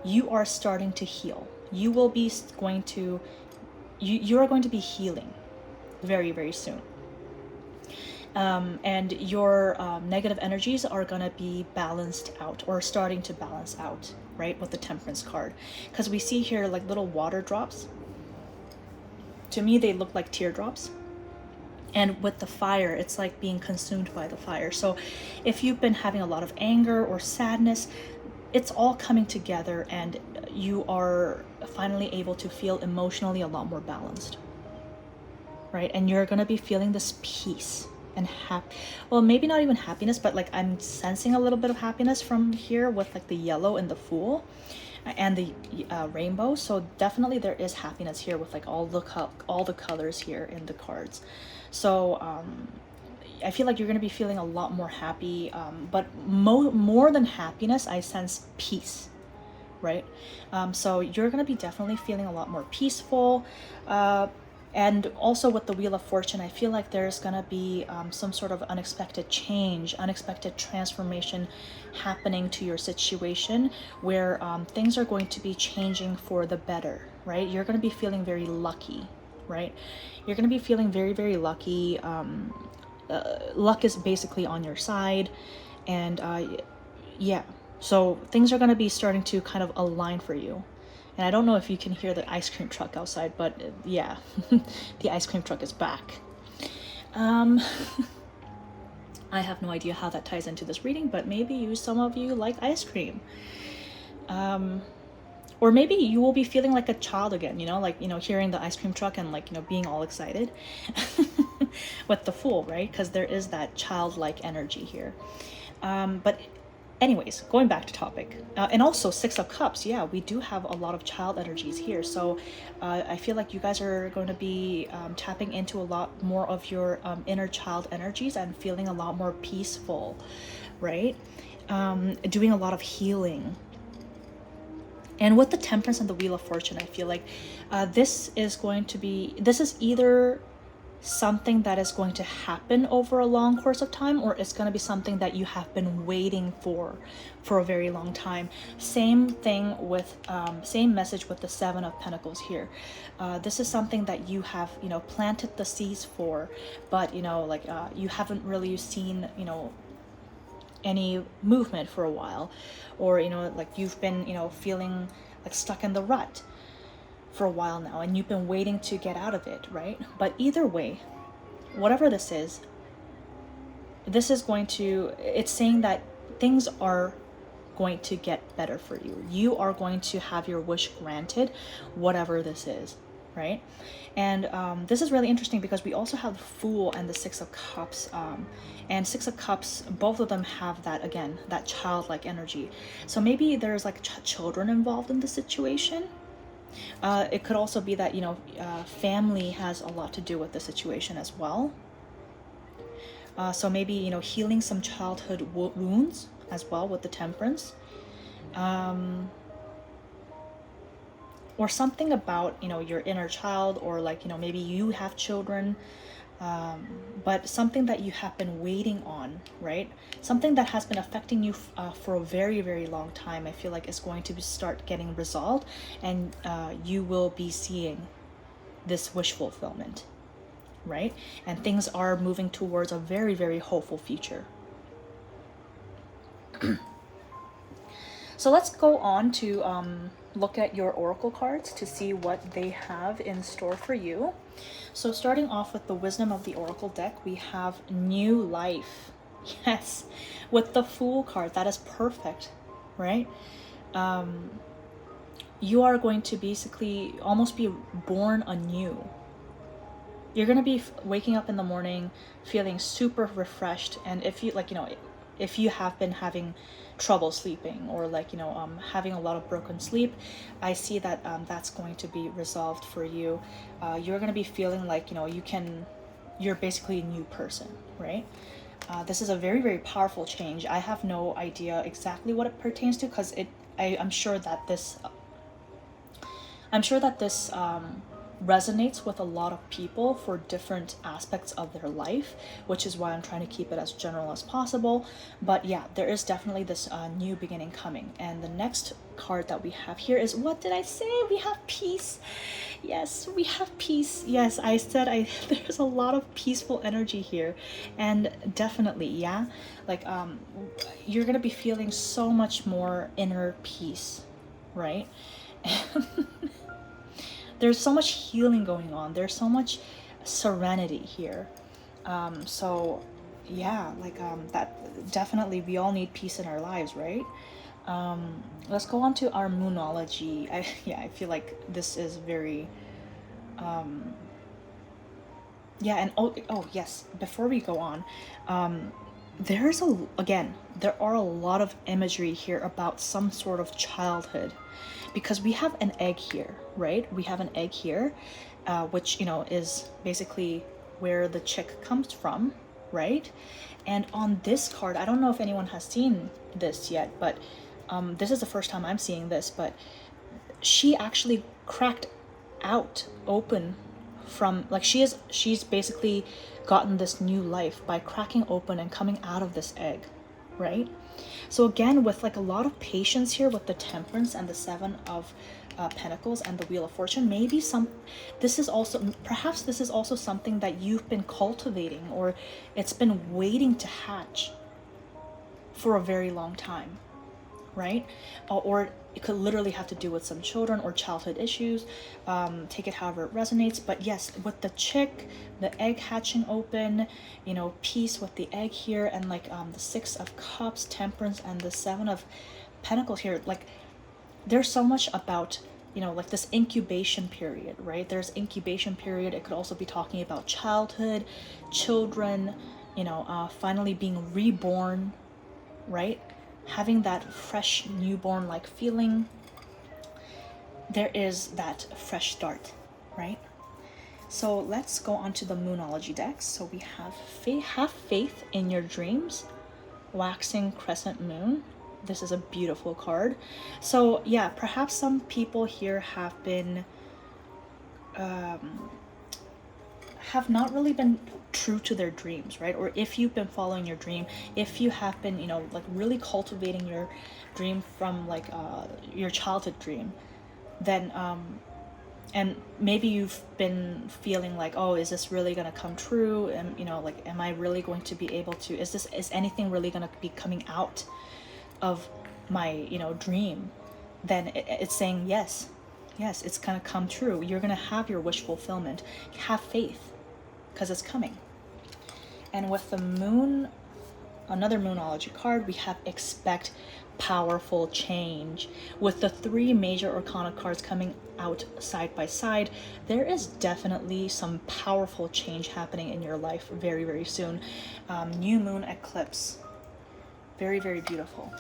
you are starting to heal. You will be going to you are going to be healing very, very soon. And your negative energies are going to be balanced out, or starting to balance out, right, with the Temperance card. Because we see here like little water drops. To me, they look like teardrops. And with the fire, it's like being consumed by the fire. So if you've been having a lot of anger or sadness, it's all coming together, and you are finally able to feel emotionally a lot more balanced, right? And you're going to be feeling this peace and well, maybe not even happiness, but like I'm sensing a little bit of happiness from here with like the yellow and the Fool and the rainbow. So definitely there is happiness here with like all the colors here in the cards. So I feel like you're going to be feeling a lot more happy, but more than happiness, I sense peace, right? So you're going to be definitely feeling a lot more peaceful. And also with the Wheel of Fortune, I feel like there's going to be some sort of unexpected change, unexpected transformation happening to your situation, where things are going to be changing for the better, right? You're going to be feeling very lucky, right? You're going to be feeling very, very lucky. Luck is basically on your side. And yeah, so things are going to be starting to kind of align for you. And I don't know if you can hear the ice cream truck outside, but yeah, the ice cream truck is back. I have no idea how that ties into this reading, but maybe some of you like ice cream. Or maybe you will be feeling like a child again, like, hearing the ice cream truck and like, being all excited with the Fool, right? Because there is that childlike energy here. But anyways, going back to topic, and also 6 of Cups, yeah, we do have a lot of child energies here. So I feel like you guys are going to be tapping into a lot more of your inner child energies and feeling a lot more peaceful, right? Doing a lot of healing. And with the Temperance and the Wheel of Fortune, I feel like this is either something that is going to happen over a long course of time, or it's going to be something that you have been waiting for a very long time. Same thing with same message with the 7 of Pentacles here. This is something that you have planted the seeds for, but you haven't really seen any movement for a while, or like you've been feeling like stuck in the rut for a while now, and you've been waiting to get out of it, right? But either way, whatever this is going to, it's saying that things are going to get better for you. You are going to have your wish granted, whatever this is, right? And this is really interesting because we also have the Fool and the 6 of Cups, and 6 of Cups, both of them have that, again, that childlike energy. So maybe there's like children involved in the situation. It could also be that family has a lot to do with the situation as well. So maybe healing some childhood wounds as well with the Temperance. Or something about, you know, your inner child, or like, you know, maybe you have children, but something that you have been waiting on, right? Something that has been affecting you for a very, very long time. I feel like it's going to start getting resolved, and you will be seeing this wish fulfillment, right? And things are moving towards a very, very hopeful future. So let's go on to look at your oracle cards to see what they have in store for you. So starting off with the Wisdom of the Oracle deck, we have new life. Yes, with the Fool card, that is perfect, right? You are going to basically almost be born anew. You're going to be waking up in the morning feeling super refreshed, and if you, like, you know, if you have been having trouble sleeping, or like, you know, having a lot of broken sleep, I see that that's going to be resolved for you. You're going to be feeling like, you know, you're basically a new person, right? This is a very, very powerful change. I have no idea exactly what it pertains to, because I'm sure that this resonates with a lot of people for different aspects of their life, which is why I'm trying to keep it as general as possible. But yeah, there is definitely this new beginning coming. And the next card that we have here is, what did I say? We have peace. Yes, we have peace. Yes, I said there's a lot of peaceful energy here. And definitely, yeah, like you're gonna be feeling so much more inner peace, right? There's so much healing going on. There's so much serenity here. So yeah, like that definitely, we all need peace in our lives, right? Let's go on to our Moonology. I feel like this is very yeah, and oh yes, before we go on, there are a lot of imagery here about some sort of childhood, because we have an egg here, right? We have an egg here, which, you know, is basically where the chick comes from, right? And on this card, I don't know if anyone has seen this yet, but this is the first time I'm seeing this, but she actually cracked out open from, like, she's basically gotten this new life by cracking open and coming out of this egg, right? So again, with like a lot of patience here with the Temperance and the Seven of Pentacles and the Wheel of Fortune, maybe perhaps this is also something that you've been cultivating, or it's been waiting to hatch for a very long time, right? Or it could literally have to do with some children or childhood issues. Take it however it resonates. But yes, with the chick, the egg hatching open, you know, peace with the egg here, and like the Six of Cups, Temperance, and the Seven of Pentacles here. Like, there's so much about, you know, like this incubation period, right? There's incubation period. It could also be talking about childhood, children, you know, finally being reborn, right? Having that fresh newborn like feeling. There is that fresh start, right? So let's go on to the Moonology decks. So we have faith in your dreams, waxing crescent moon. This is a beautiful card. So yeah, perhaps some people here have been have not really been true to their dreams, right? Or if you've been following your dream, if you have been, you know, like really cultivating your dream from like your childhood dream, then and maybe you've been feeling like, oh, is this really going to come true? And, you know, like, am I really going to be able to, is anything really going to be coming out of my, you know, dream? Then it's saying yes, it's going to come true. You're going to have your wish fulfillment. Have faith, because it's coming. And with the moon, another Moonology card, we have expect powerful change. With the three major arcana cards coming out side by side, there is definitely some powerful change happening in your life very, very soon. New moon eclipse. Very, very beautiful.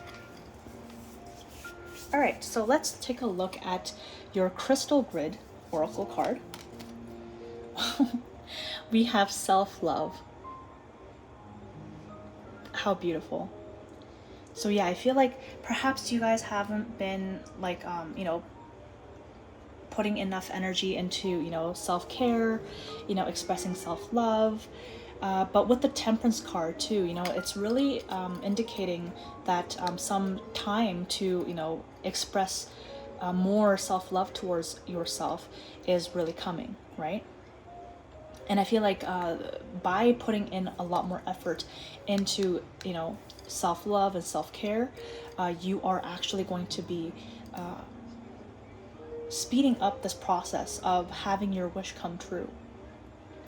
All right, so let's take a look at your crystal grid oracle card. We have self-love. How beautiful. So yeah, I feel like perhaps you guys haven't been like, you know, putting enough energy into, you know, self-care, you know, expressing self-love. But with the Temperance card too, you know, it's really indicating that some time to, you know, express more self-love towards yourself is really coming, right? And I feel like by putting in a lot more effort into, you know, self-love and self-care, you are actually going to be speeding up this process of having your wish come true,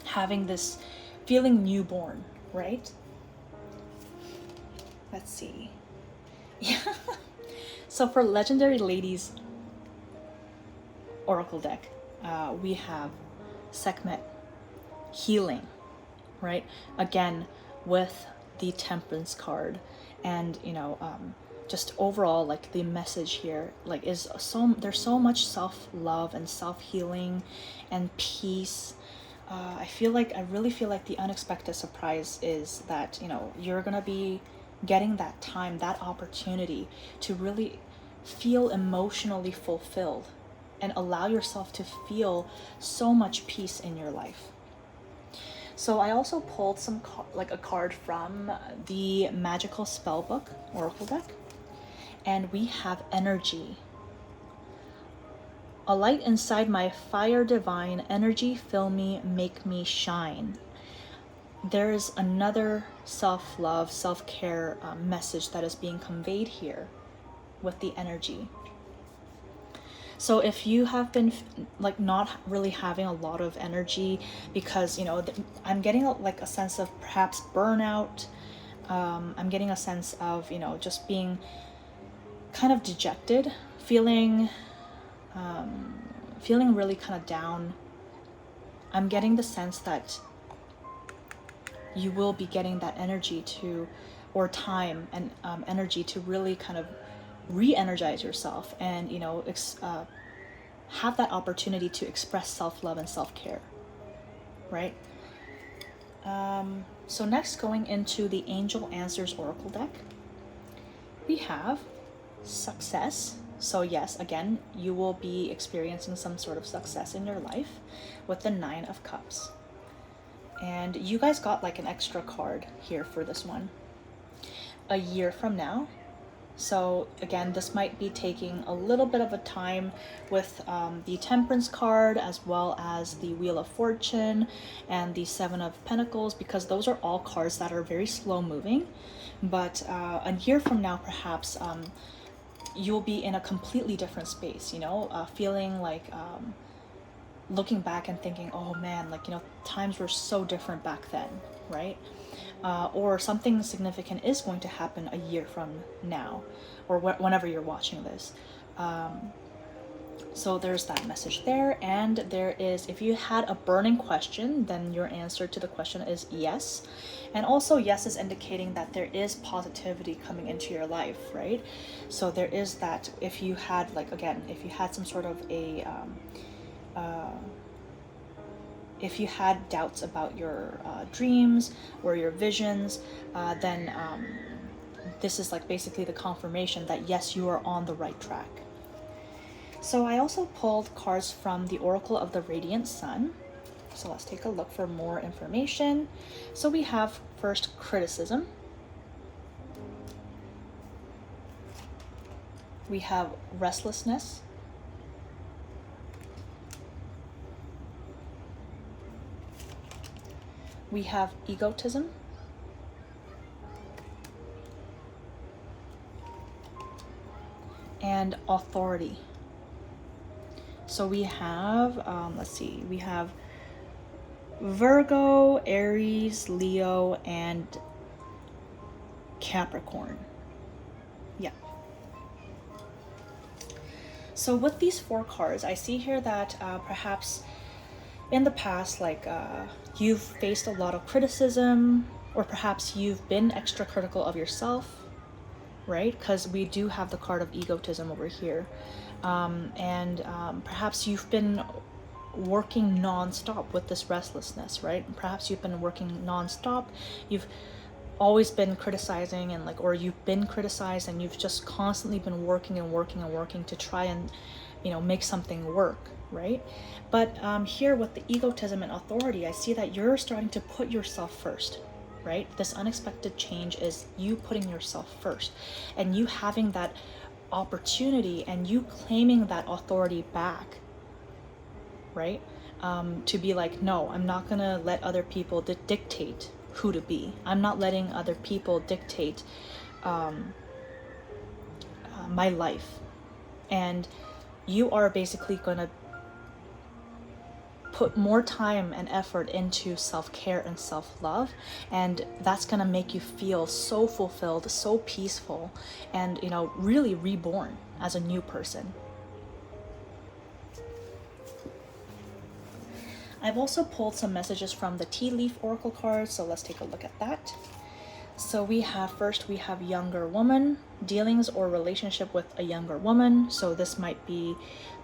having this feeling newborn, right? Let's see. Yeah. So for Legendary Ladies Oracle deck, we have Sekhmet, healing, right? Again, with the Temperance card, and you know, just overall, like the message here, like is so there's so much self-love and self-healing and peace. I really feel like the unexpected surprise is that, you know, you're gonna be getting that time, that opportunity to really feel emotionally fulfilled and allow yourself to feel so much peace in your life. So I also pulled like a card from the Magickal Spellbook Oracle deck, and we have Energy. A light inside my fire divine, energy fill me, make me shine. There is another self-love, self-care message that is being conveyed here with the energy. So if you have been like not really having a lot of energy because, you know, I'm getting like a sense of perhaps burnout. I'm getting a sense of, you know, just being kind of dejected, feeling really kind of down. I'm getting the sense that you will be getting that energy to, or time and energy to really kind of re-energize yourself and, you know, have that opportunity to express self-love and self-care, right? So next, going into the Angel Answers Oracle deck, we have Success. So yes, again, you will be experiencing some sort of success in your life with the Nine of Cups. And you guys got like an extra card here for this one. A year from now. So again, this might be taking a little bit of a time with the Temperance card, as well as the Wheel of Fortune and the Seven of Pentacles, because those are all cards that are very slow moving. But a year from now, perhaps you'll be in a completely different space, you know, feeling like looking back and thinking, oh man, like, you know, times were so different back then, right? Or something significant is going to happen a year from now, or whenever you're watching this. So there's that message there. And there is, if you had a burning question, then your answer to the question is yes. And also yes is indicating that there is positivity coming into your life, right? So there is that. If you had, like, again, if you had some sort of a if you had doubts about your dreams or your visions, then this is like basically the confirmation that yes, you are on the right track. So I also pulled cards from the Oracle of the Radiant Sun. So let's take a look for more information. So we have first criticism. We have restlessness. We have egotism. And authority. So we have, let's see, we have Virgo, Aries, Leo, and Capricorn. Yeah. So with these four cards, I see here that perhaps in the past, like you've faced a lot of criticism, or perhaps you've been extra critical of yourself, right? Because we do have the card of egotism over here. Perhaps you've been working non-stop with this restlessness, right? Perhaps you've been working non-stop. You've always been criticizing and like, or you've been criticized and you've just constantly been working and working and working to try and, you know, make something work, right? But here with the egotism and authority, I see that you're starting to put yourself first, right? This unexpected change is you putting yourself first and you having that opportunity and you claiming that authority back, right? To be like, no, I'm not gonna let other people dictate who to be. I'm not letting other people dictate my life. And you are basically gonna put more time and effort into self-care and self-love, and that's gonna make you feel so fulfilled, so peaceful, and, you know, really reborn as a new person. I've also pulled some messages from the Tea Leaf Oracle cards, so let's take a look at that. So we have younger woman, dealings or relationship with a younger woman. So this might be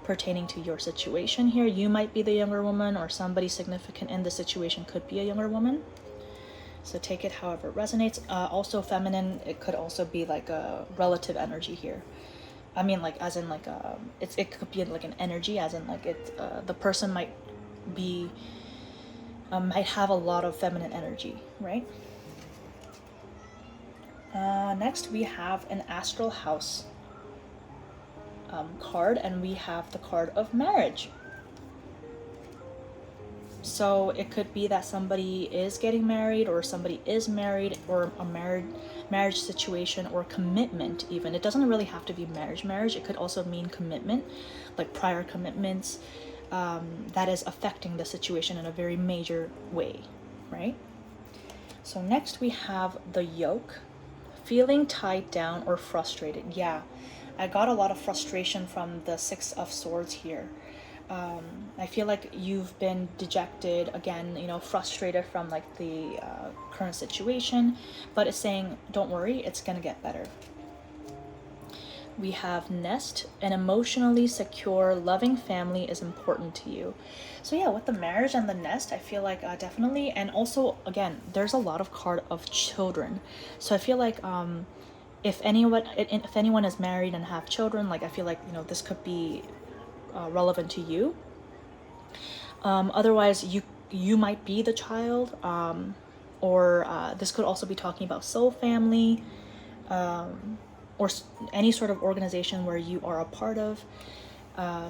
pertaining to your situation here. You might be the younger woman, or somebody significant in the situation could be a younger woman. So take it however it resonates. Also feminine, it could also be like a relative energy here. I mean, like, as in like it could be like an energy, as in like the person might be might have a lot of feminine energy, right? Next we have an astral house card, and we have the card of marriage. So it could be that somebody is getting married, or somebody is married, or a marriage situation, or commitment even. It doesn't really have to be marriage. It could also mean commitment, like prior commitments, that is affecting the situation in a very major way, right? So next we have the yoke, feeling tied down or frustrated. Yeah, I got a lot of frustration from the Six of Swords here. I feel like you've been dejected, again, you know, frustrated from like the current situation, but it's saying, don't worry, it's gonna get better. We have nest, an emotionally secure, loving family is important to you. So yeah, with the marriage and the nest, I feel like definitely, and also again, there's a lot of card of children. So I feel like if anyone is married and have children, like I feel like, you know, this could be relevant to you. Otherwise, you might be the child, or this could also be talking about soul family, or any sort of organization where you are a part of.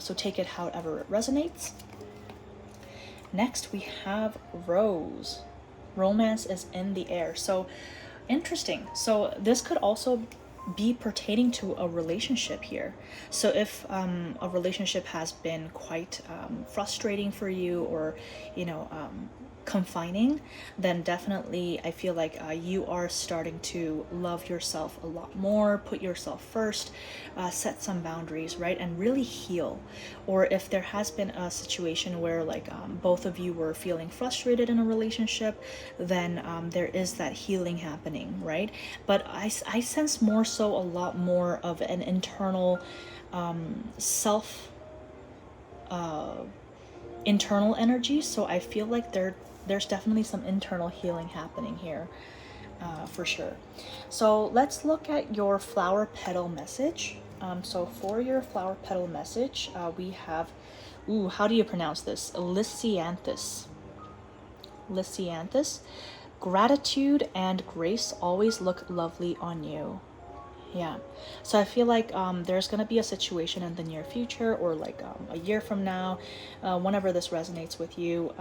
So take it however it resonates. Next, we have Rose. Romance is in the air. So interesting. So this could also be pertaining to a relationship here. So if a relationship has been quite frustrating for you, or, you know, confining, then definitely I feel like you are starting to love yourself a lot more, put yourself first, set some boundaries, right, and really heal. Or if there has been a situation where like both of you were feeling frustrated in a relationship, then there is that healing happening, right? But I sense more so a lot more of an internal internal energy. So I feel like there's definitely some internal healing happening here, for sure. So let's look at your flower petal message. So for your flower petal message, we have, how do you pronounce this? Lysianthus. Lysianthus. Gratitude and grace always look lovely on you. Yeah, so I feel like there's gonna be a situation in the near future, or like a year from now, whenever this resonates with you,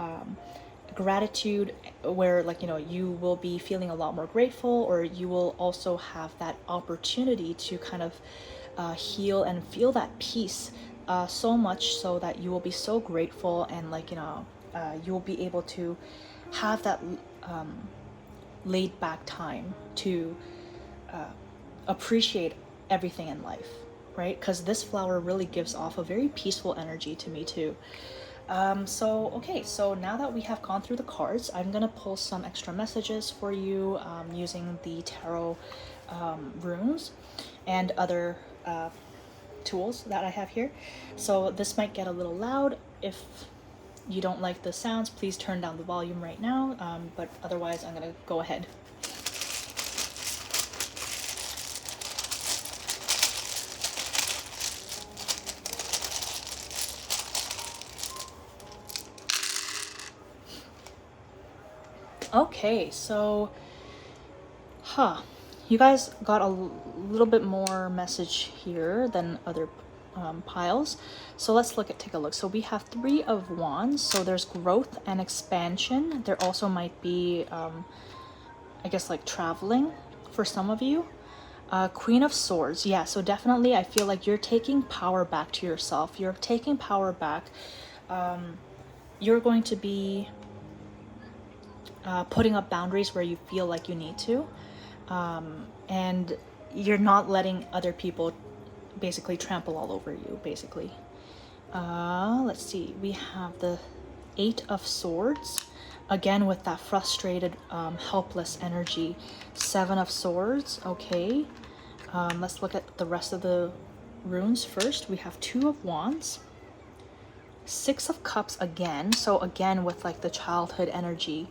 gratitude, where like, you know, you will be feeling a lot more grateful, or you will also have that opportunity to kind of heal and feel that peace, so much so that you will be so grateful, and like, you know, you will be able to have that laid back time to appreciate everything in life, right? Because this flower really gives off a very peaceful energy to me too. Okay, so now that we have gone through the cards, I'm gonna pull some extra messages for you, using the tarot runes and other tools that I have here. So this might get a little loud. If you don't like the sounds, please turn down the volume right now, but otherwise I'm gonna go ahead. Okay, so, you guys got a little bit more message here than other piles. So let's take a look. So we have 3 of Wands. So there's growth and expansion. There also might be, I guess, like traveling for some of you. Queen of Swords. Yeah, so definitely I feel like you're taking power back to yourself. You're taking power back. You're going to be putting up boundaries where you feel like you need to. And you're not letting other people basically trample all over you, basically. Let's see. We have the 8 of Swords. Again, with that frustrated, helpless energy. 7 of Swords. Okay. Let's look at the rest of the runes first. We have 2 of Wands. 6 of Cups again. So again, with like the childhood energy,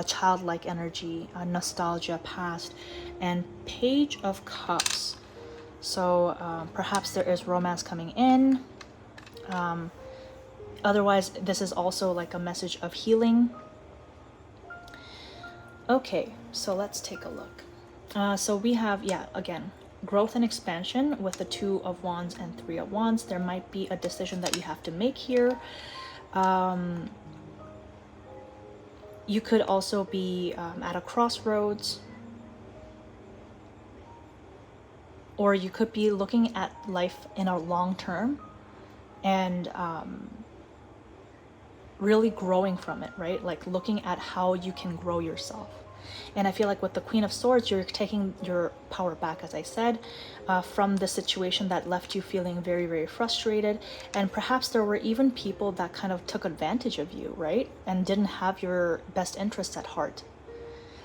childlike energy, nostalgia, past, and Page of Cups. So perhaps there is romance coming in. Otherwise, this is also like a message of healing. Okay, so let's take a look. So we have, yeah, again, growth and expansion with the 2 of Wands and 3 of Wands. There might be a decision that you have to make here. You could also be at a crossroads. Or you could be looking at life in a long term and really growing from it, right? Like looking at how you can grow yourself. And I feel like with the Queen of Swords, you're taking your power back, as I said, from the situation that left you feeling very, very frustrated. And perhaps there were even people that kind of took advantage of you, right? And didn't have your best interests at heart.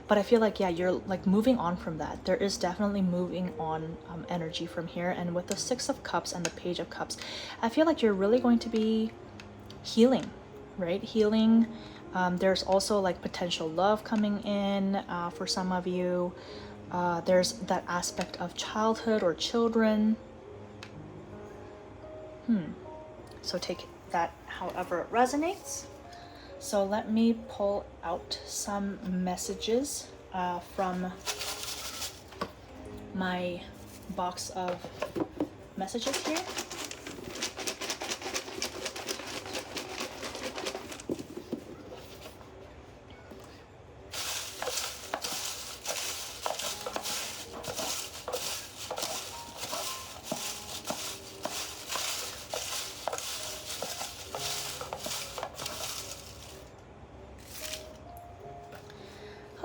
But I feel like, yeah, you're like moving on from that. There is definitely moving on energy from here. And with the 6 of Cups and the Page of Cups, I feel like you're really going to be healing, right? Healing. There's also like potential love coming in for some of you. There's that aspect of childhood or children. So take that however it resonates. So let me pull out some messages from my box of messages here.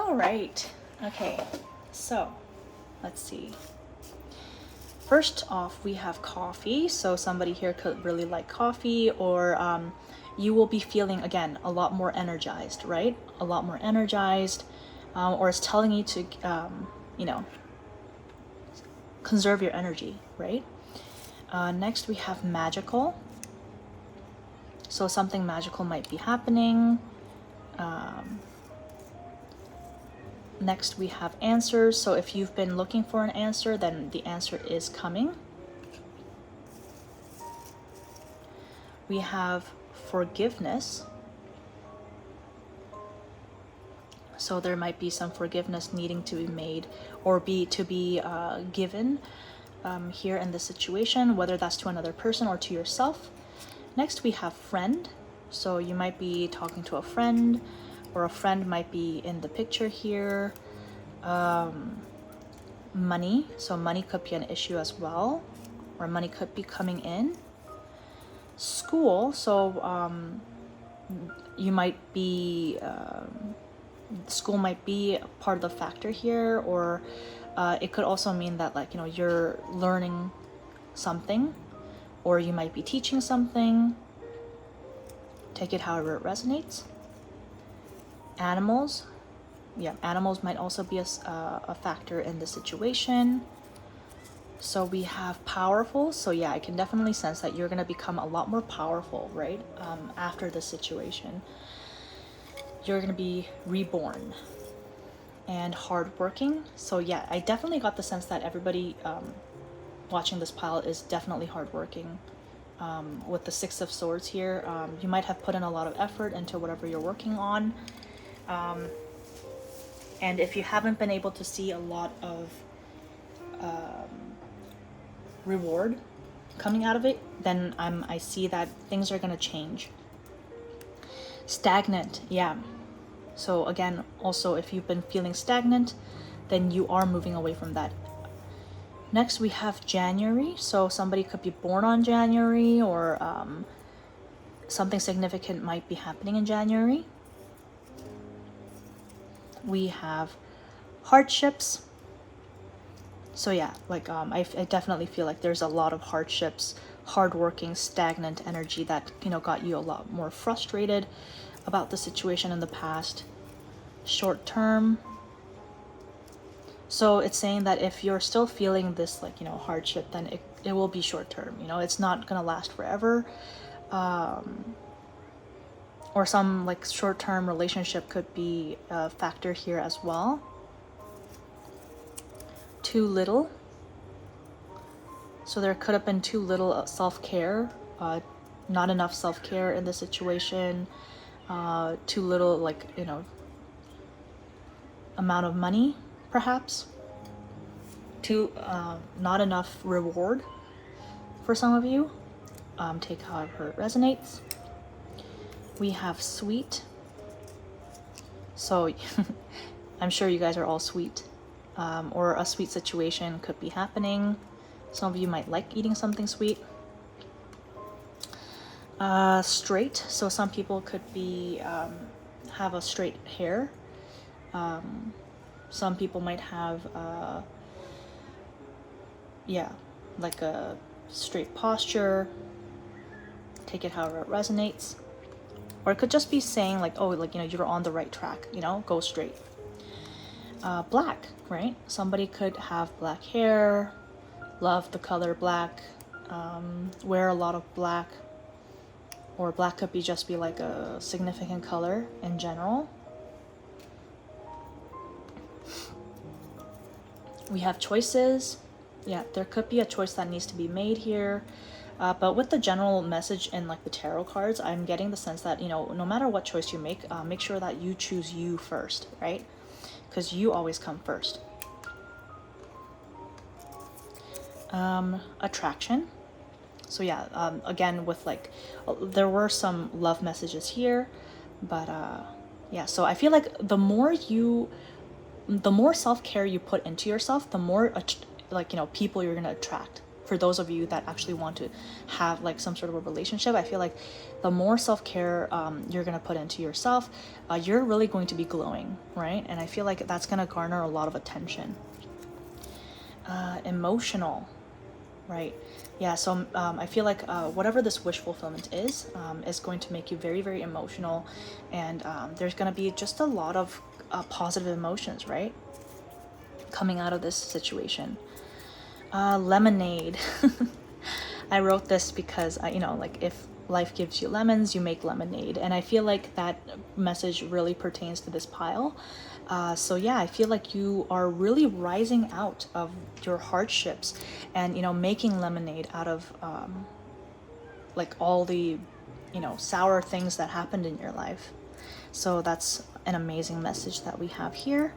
Right. Okay, so let's see. First off, we have coffee. So somebody here could really like coffee, or you will be feeling, again, a lot more energized, right? A lot more energized, or it's telling you to, you know, conserve your energy, right? Next, we have Magickal. So something magical might be happening. Next, we have answers. So if you've been looking for an answer, then the answer is coming. We have forgiveness. So there might be some forgiveness needing to be made or to be given here in this situation, whether that's to another person or to yourself. Next, we have friend. So you might be talking to a friend, or a friend might be in the picture here. Money, so money could be an issue as well, or money could be coming in. School, so you might be, school might be part of the factor here, or it could also mean that, like, you know, you're learning something, or you might be teaching something. Take it however it resonates. Animals, yeah, animals might also be a factor in the situation. So we have powerful. So yeah, I can definitely sense that you're going to become a lot more powerful, right? After the situation, you're going to be reborn. And hardworking. So yeah, I definitely got the sense that everybody watching this pile is definitely hardworking. With the 6 of Swords here, you might have put in a lot of effort into whatever you're working on. And if you haven't been able to see a lot of reward coming out of it, then I see that things are gonna change. Stagnant, yeah. So again, also if you've been feeling stagnant, then you are moving away from that. Next we have January. So somebody could be born on January, or something significant might be happening in January. We have hardships. So yeah, like I definitely feel like there's a lot of hardships, hardworking, stagnant energy that, you know, got you a lot more frustrated about the situation in the past. Short term. So it's saying that if you're still feeling this, like, you know, hardship, then it will be short term. You know, it's not gonna last forever. Or some like short term relationship could be a factor here as well. Too little. So there could have been too little self-care, not enough self-care in the situation, too little, like, you know, amount of money, perhaps, too not enough reward for some of you. Take however it resonates. We have sweet. So I'm sure you guys are all sweet, or a sweet situation could be happening. Some of you might like eating something sweet. Straight. So some people could be have a straight hair. Some people might have yeah, like a straight posture. Take it however it resonates. Or it could just be saying like, oh, like, you know, you're on the right track, you know, go straight. Black, right? Somebody could have black hair, love the color black, wear a lot of black, or black could be just be like a significant color in general. We have choices. Yeah, there could be a choice that needs to be made here. But with the general message in like the tarot cards, I'm getting the sense that, you know, no matter what choice you make sure that you choose you first, right? Because you always come first. Attraction. So yeah, again, with like, there were some love messages here, but yeah, so I feel like the more self-care you put into yourself, the more like, you know, people you're gonna attract. For those of you that actually want to have like some sort of a relationship, I feel like the more self-care you're gonna put into yourself, you're really going to be glowing, right? And I feel like that's gonna garner a lot of attention. Emotional, right? Yeah, so I feel like whatever this wish fulfillment is going to make you very, very emotional, and there's gonna be just a lot of positive emotions, right, coming out of this situation. Lemonade. I wrote this because you know, like, if life gives you lemons, you make lemonade, and I feel like that message really pertains to this pile. So yeah, I feel like you are really rising out of your hardships and, you know, making lemonade out of like all the, you know, sour things that happened in your life. So that's an amazing message that we have here.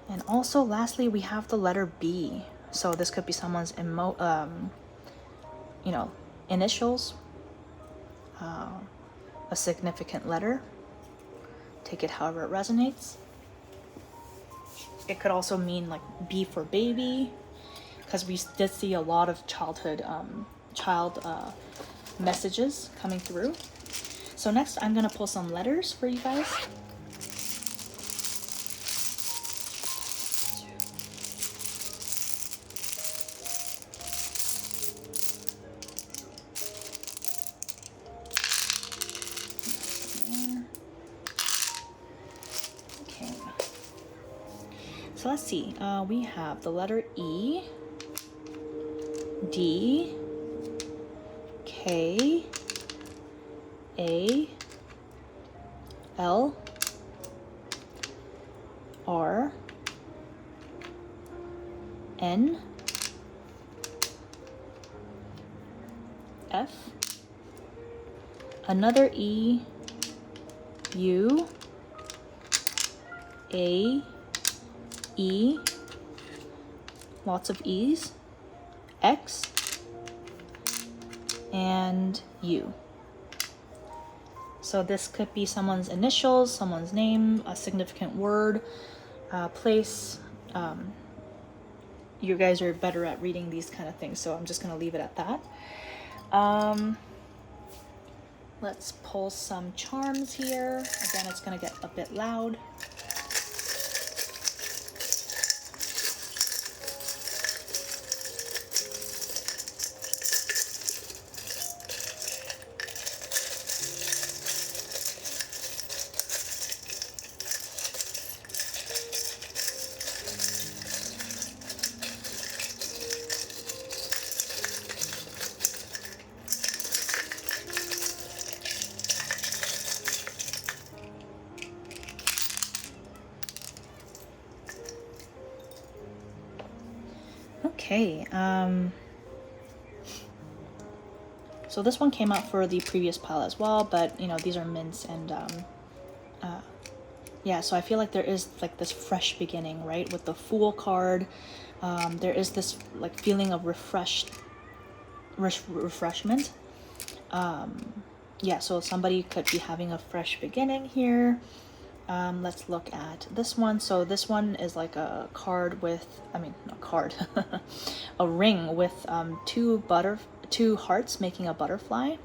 And also lastly, we have the letter B. So this could be someone's you know, initials, a significant letter. Take it however it resonates. It could also mean like B for baby, because we did see a lot of childhood child messages coming through. So next I'm gonna pull some letters for you guys. So let's see, we have the letter E, D, K, A, L, R, N, F, another E, U, A, E, lots of E's, X, and U. So this could be someone's initials, someone's name, a significant word, place. You guys are better at reading these kind of things, so I'm just gonna leave it at that. Let's pull some charms here. Again, it's gonna get a bit loud. Okay, so this one came out for the previous pile as well, but you know, these are mints, and yeah, so I feel like there is like this fresh beginning, right? With the Fool card, there is this like feeling of refreshment. Yeah, so somebody could be having a fresh beginning here. Let's look at this one. So this one is like a card with, I mean, not card, a ring with two hearts making a butterfly.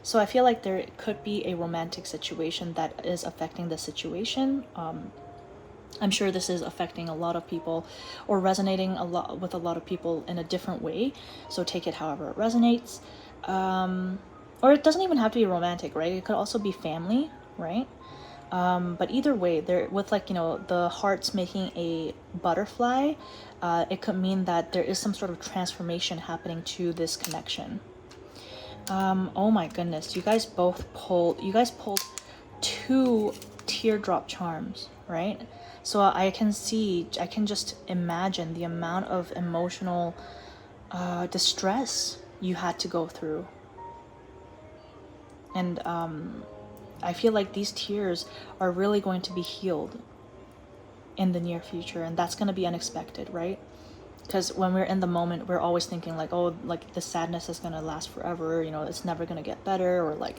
So I feel like there could be a romantic situation that is affecting the situation. I'm sure this is affecting a lot of people or resonating a lot with a lot of people in a different way. So take it however it resonates. Or it doesn't even have to be romantic, right? It could also be family, right? But either way, there with like, you know, the hearts making a butterfly, it could mean that there is some sort of transformation happening to this connection. Oh my goodness, you guys pulled 2 teardrop charms, right? So I can just imagine the amount of emotional distress you had to go through. And I feel like these tears are really going to be healed in the near future, and that's going to be unexpected, right? Because when we're in the moment, we're always thinking like, oh, like the sadness is going to last forever, you know, it's never going to get better, or like,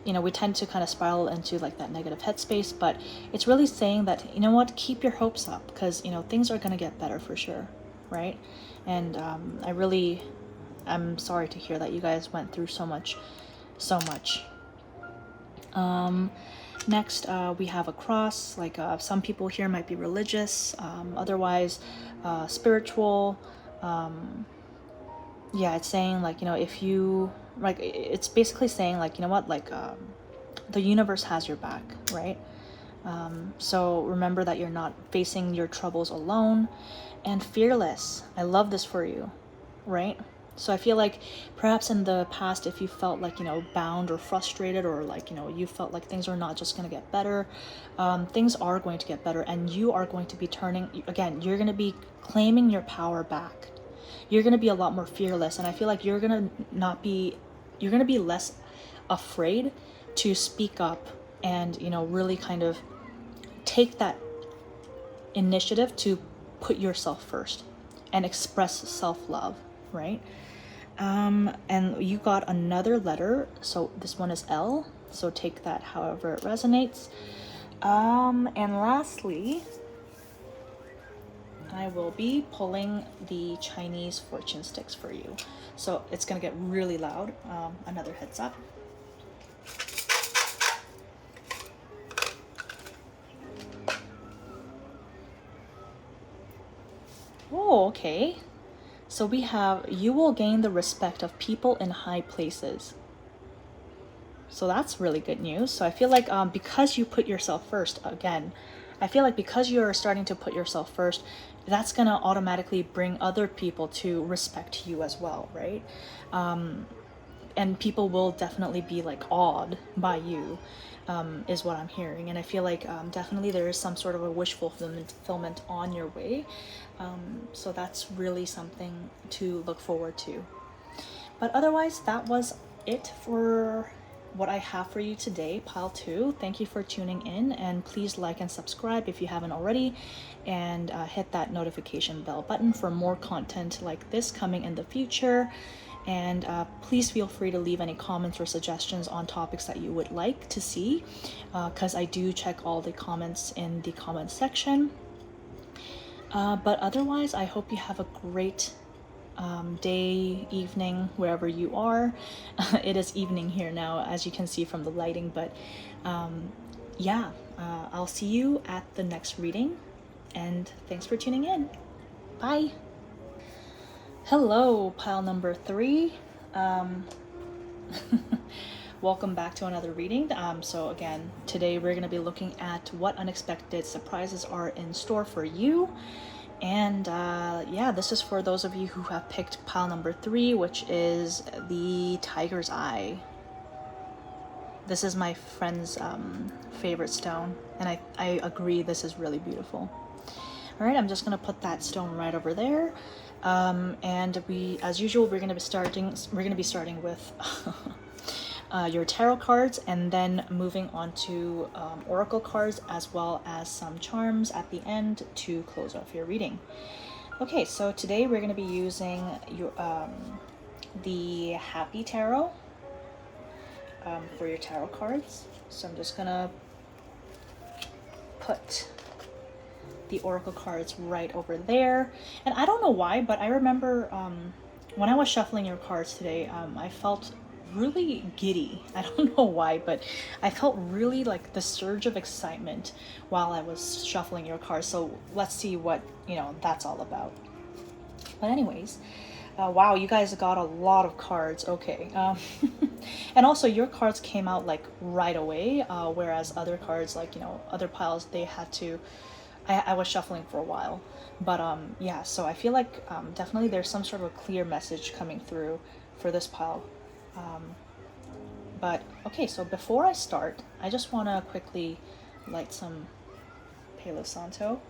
you know, we tend to kind of spiral into like that negative headspace. But it's really saying that, you know what, keep your hopes up, because, you know, things are going to get better for sure, right? And I'm sorry to hear that you guys went through so much. Next, we have a cross. Like some people here might be religious, otherwise spiritual. Yeah, it's saying like, you know, if you like, it's basically saying like, you know what, like the universe has your back, right? So remember that you're not facing your troubles alone, and fearless. I love this for you, right? So I feel like perhaps in the past, if you felt like, you know, bound or frustrated, or like, you know, you felt like things are not just going to get better, things are going to get better, and you are going to be again, you're going to be claiming your power back. You're going to be a lot more fearless, and I feel like you're going to be less afraid to speak up and, you know, really kind of take that initiative to put yourself first and express self-love, right? And you got another letter, so this one is L, so take that however it resonates. And lastly, I will be pulling the Chinese fortune sticks for you. So it's gonna get really loud, another heads up. Oh, okay. So we have, you will gain the respect of people in high places. So that's really good news. So I feel like because you put yourself first, again, I feel like because you're starting to put yourself first, that's going to automatically bring other people to respect you as well, right? And people will definitely be like awed by you, is what I'm hearing. And I feel like definitely there is some sort of a wish fulfillment on your way. So that's really something to look forward to. But otherwise, that was it for what I have for you today, pile 2. Thank you for tuning in, and please like and subscribe if you haven't already, and hit that notification bell button for more content like this coming in the future. And please feel free to leave any comments or suggestions on topics that you would like to see, because I do check all the comments in the comment section. But otherwise, I hope you have a great day, evening, wherever you are. It is evening here now, as you can see from the lighting, but yeah, I'll see you at the next reading, and thanks for tuning in. Bye. Hello, pile number 3. Welcome back to another reading. So again, today we're going to be looking at what unexpected surprises are in store for you. And yeah, this is for those of you who have picked pile number 3, which is the Tiger's Eye. This is my friend's favorite stone, and I agree this is really beautiful. All right, I'm just gonna put that stone right over there. And we, as usual, we're gonna be starting with your tarot cards, and then moving on to oracle cards, as well as some charms at the end to close off your reading. Okay, so today we're going to be using your the Happy Tarot for your tarot cards. So I'm just gonna put the oracle cards right over there. And I don't know why, but I remember when I was shuffling your cards today, I felt really giddy. I don't know why, but I felt really like the surge of excitement while I was shuffling your cards. So let's see what, you know, that's all about. But anyways, wow, you guys got a lot of cards. Okay. And also your cards came out like right away, whereas other cards, like, you know, other piles, they had to, I was shuffling for a while. But yeah, so I feel like definitely there's some sort of a clear message coming through for this pile. But okay, so before I start, I just want to quickly light some Palo Santo.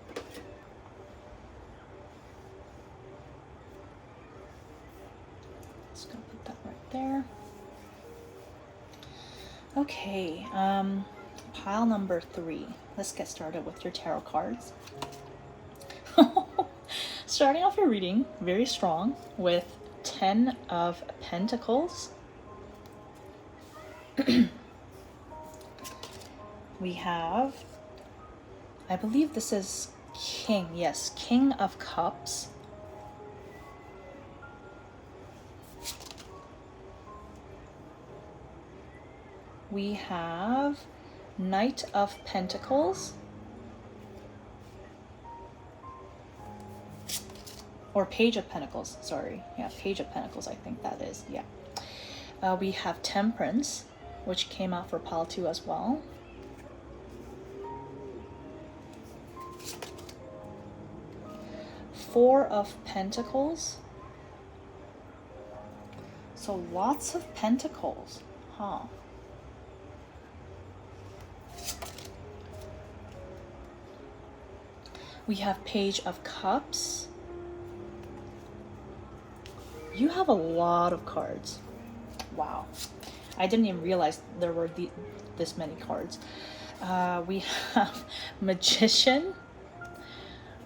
Just gonna put that right there. Okay, pile number 3. Let's get started with your tarot cards. Starting off your reading very strong with 10 of Pentacles. We have, I believe this is King, yes, King of Cups. We have Knight of Pentacles. Or Page of Pentacles, sorry. Yeah, Page of Pentacles, I think that is, yeah. We have Temperance, which came out for pile 2 as well. Four of Pentacles. So lots of Pentacles, huh? We have Page of Cups. You have a lot of cards. Wow. I didn't even realize there were this many cards. We have Magician.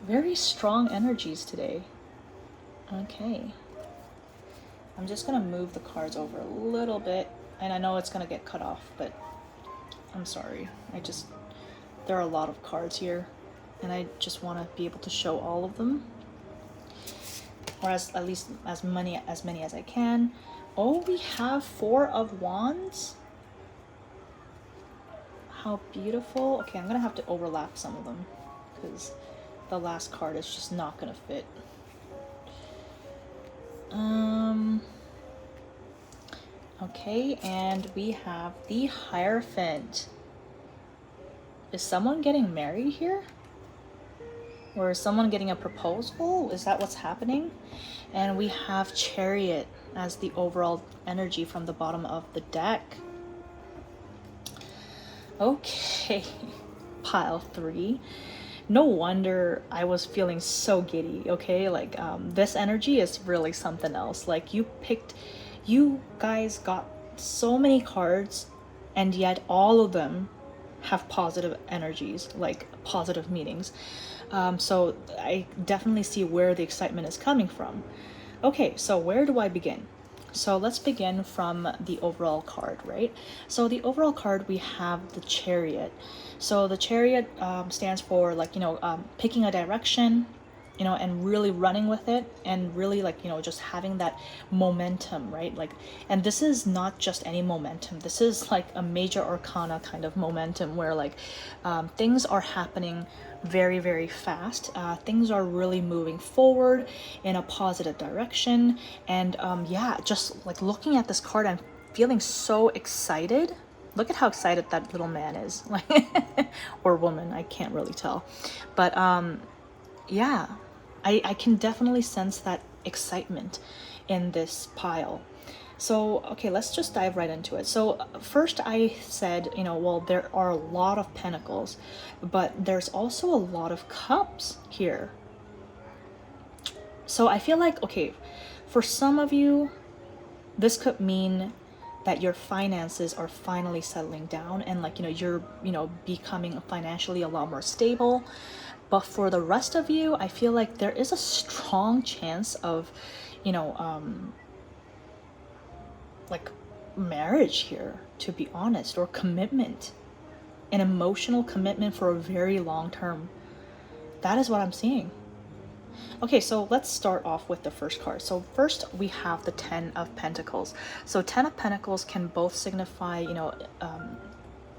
Very strong energies today. Okay. I'm just going to move the cards over a little bit. And I know it's going to get cut off, but I'm sorry. There are a lot of cards here. And I just want to be able to show all of them. Or at least as many as I can. Oh, we have 4 of Wands. How beautiful. Okay, I'm gonna have to overlap some of them because the last card is just not gonna fit. Okay, and we have the Hierophant. Is someone getting married here? Or is someone getting a proposal? Is that what's happening? And we have Chariot as the overall energy from the bottom of the deck. Okay, pile 3. No wonder I was feeling so giddy, okay? Like, this energy is really something else. Like, you guys got so many cards and yet all of them have positive energies, like positive meanings. So I definitely see where the excitement is coming from. Okay, so where do I begin? So let's begin from the overall card, right? So the overall card, we have the Chariot. So the Chariot stands for, like, picking a direction, and really running with it, and really, like, just having that momentum, right? Like, and this is not just any momentum. This is like a major arcana kind of momentum where, like, things are happening very, very fast. Things are really moving forward in a positive direction. And yeah, just like looking at this card, I'm feeling so excited. Look at how excited that little man is, like, or woman, I can't really tell. But yeah, I can definitely sense that excitement in this pile. So, okay, let's just dive right into it. So first I said, well, there are a lot of pentacles, but there's also a lot of cups here. So I feel like, okay, for some of you, this could mean that your finances are finally settling down, and, like, you're, becoming financially a lot more stable. But for the rest of you, I feel like there is a strong chance of, like, marriage here, to be honest, or commitment, an emotional commitment for a very long term. That is what I'm seeing. Okay, so let's start off with the first card. So first we have the Ten of Pentacles. So Ten of Pentacles can both signify,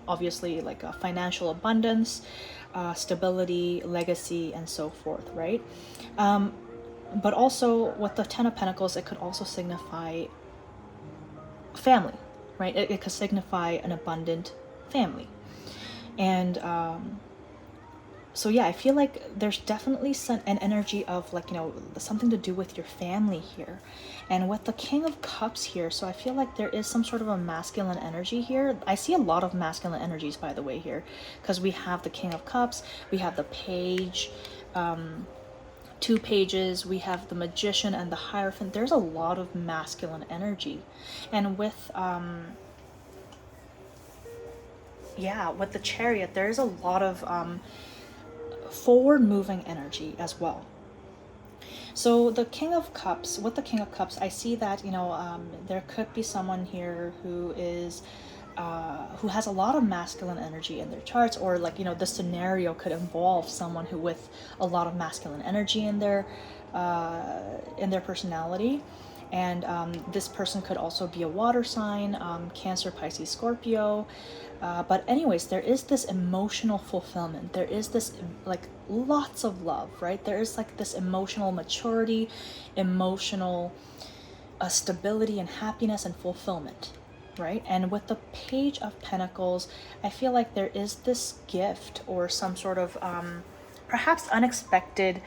obviously, like a financial abundance, stability, legacy, and so forth, right? But also with the Ten of Pentacles, it could also signify family, right? It could signify an abundant family. And so yeah, I feel like there's definitely an energy of, like, something to do with your family here. And with the King of Cups here, so I feel like there is some sort of a masculine energy here. I see a lot of masculine energies, by the way, here, because we have the King of Cups, we have the Page, 2 pages, we have the Magician and the Hierophant. There's a lot of masculine energy. And with with the Chariot, there's a lot of forward moving energy as well. So the King of Cups, with the King of Cups, I see that, there could be someone here who is who has a lot of masculine energy in their charts, or, like, the scenario could involve someone who with a lot of masculine energy in their personality. And this person could also be a water sign, Cancer, Pisces, Scorpio. But anyways, there is this emotional fulfillment. There is this, like, lots of love, right? There is, like, this emotional maturity, emotional stability and happiness and fulfillment, right? And with the Page of Pentacles, I feel like there is this gift or some sort of perhaps unexpected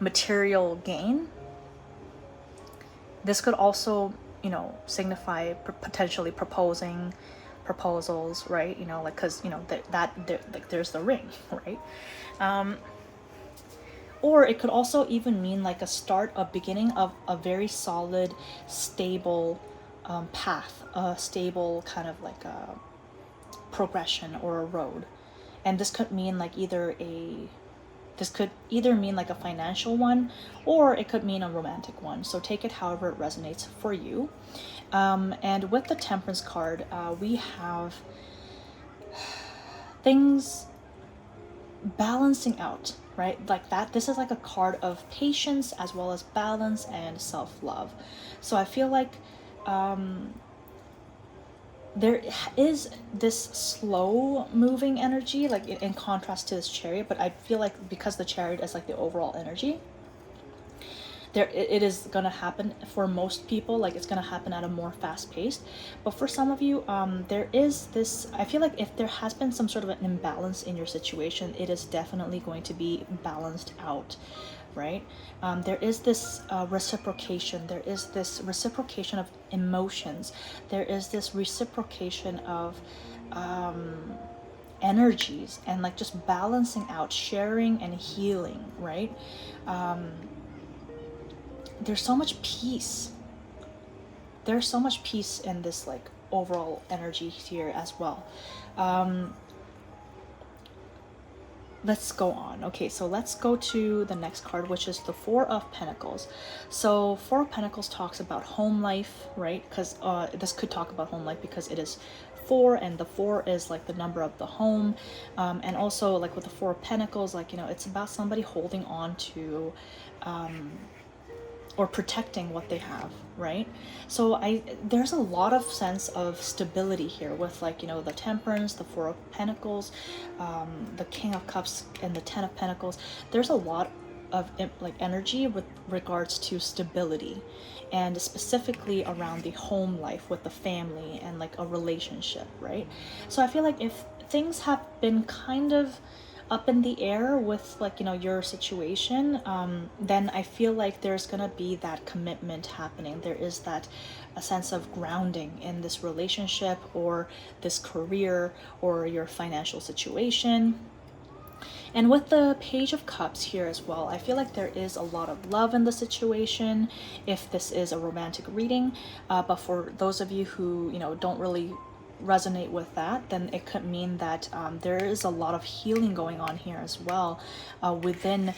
material gain. This could also, signify potentially proposals, right? Like, because, like, there's the ring, right? Or it could also even mean, like, a beginning of a very solid, stable path, a stable kind of, like, a progression or a road. And this could mean, like, this could either mean, like, a financial one, or it could mean a romantic one. So take it however it resonates for you. And with the Temperance card, we have things balancing out, right? Like that. This is like a card of patience as well as balance and self-love. So I feel like there is this slow moving energy, like in contrast to this Chariot, but I feel like because the Chariot is like the overall energy, it is gonna happen for most people, like it's gonna happen at a more fast pace. But for some of you, there is this, I feel like if there has been some sort of an imbalance in your situation, it is definitely going to be balanced out, right? There is this reciprocation. There is this reciprocation of emotions. There is this reciprocation of energies, and like just balancing out, sharing and healing, right? There's so much peace. There's so much peace in this like overall energy here as well. Let's go on. Okay, so let's go to the next card, which is the Four of Pentacles. So Four of Pentacles talks about home life, right? Because this could talk about home life because it is four, and the four is like the number of the home. And also like with the Four of Pentacles, like, you know, it's about somebody holding on to or protecting what they have, right? So there's a lot of sense of stability here with, like, you know, the Temperance, the Four of Pentacles, the King of Cups, and the Ten of Pentacles. There's a lot of like energy with regards to stability, and specifically around the home life with the family and like a relationship, right? So I feel like if things have been kind of up in the air with, like, you know, your situation, then I feel like there's gonna be that commitment happening. There is that a sense of grounding in this relationship or this career or your financial situation. And with the Page of Cups here as well, I feel like there is a lot of love in the situation if this is a romantic reading. But for those of you who, you know, don't really resonate with that, then it could mean that there is a lot of healing going on here as well within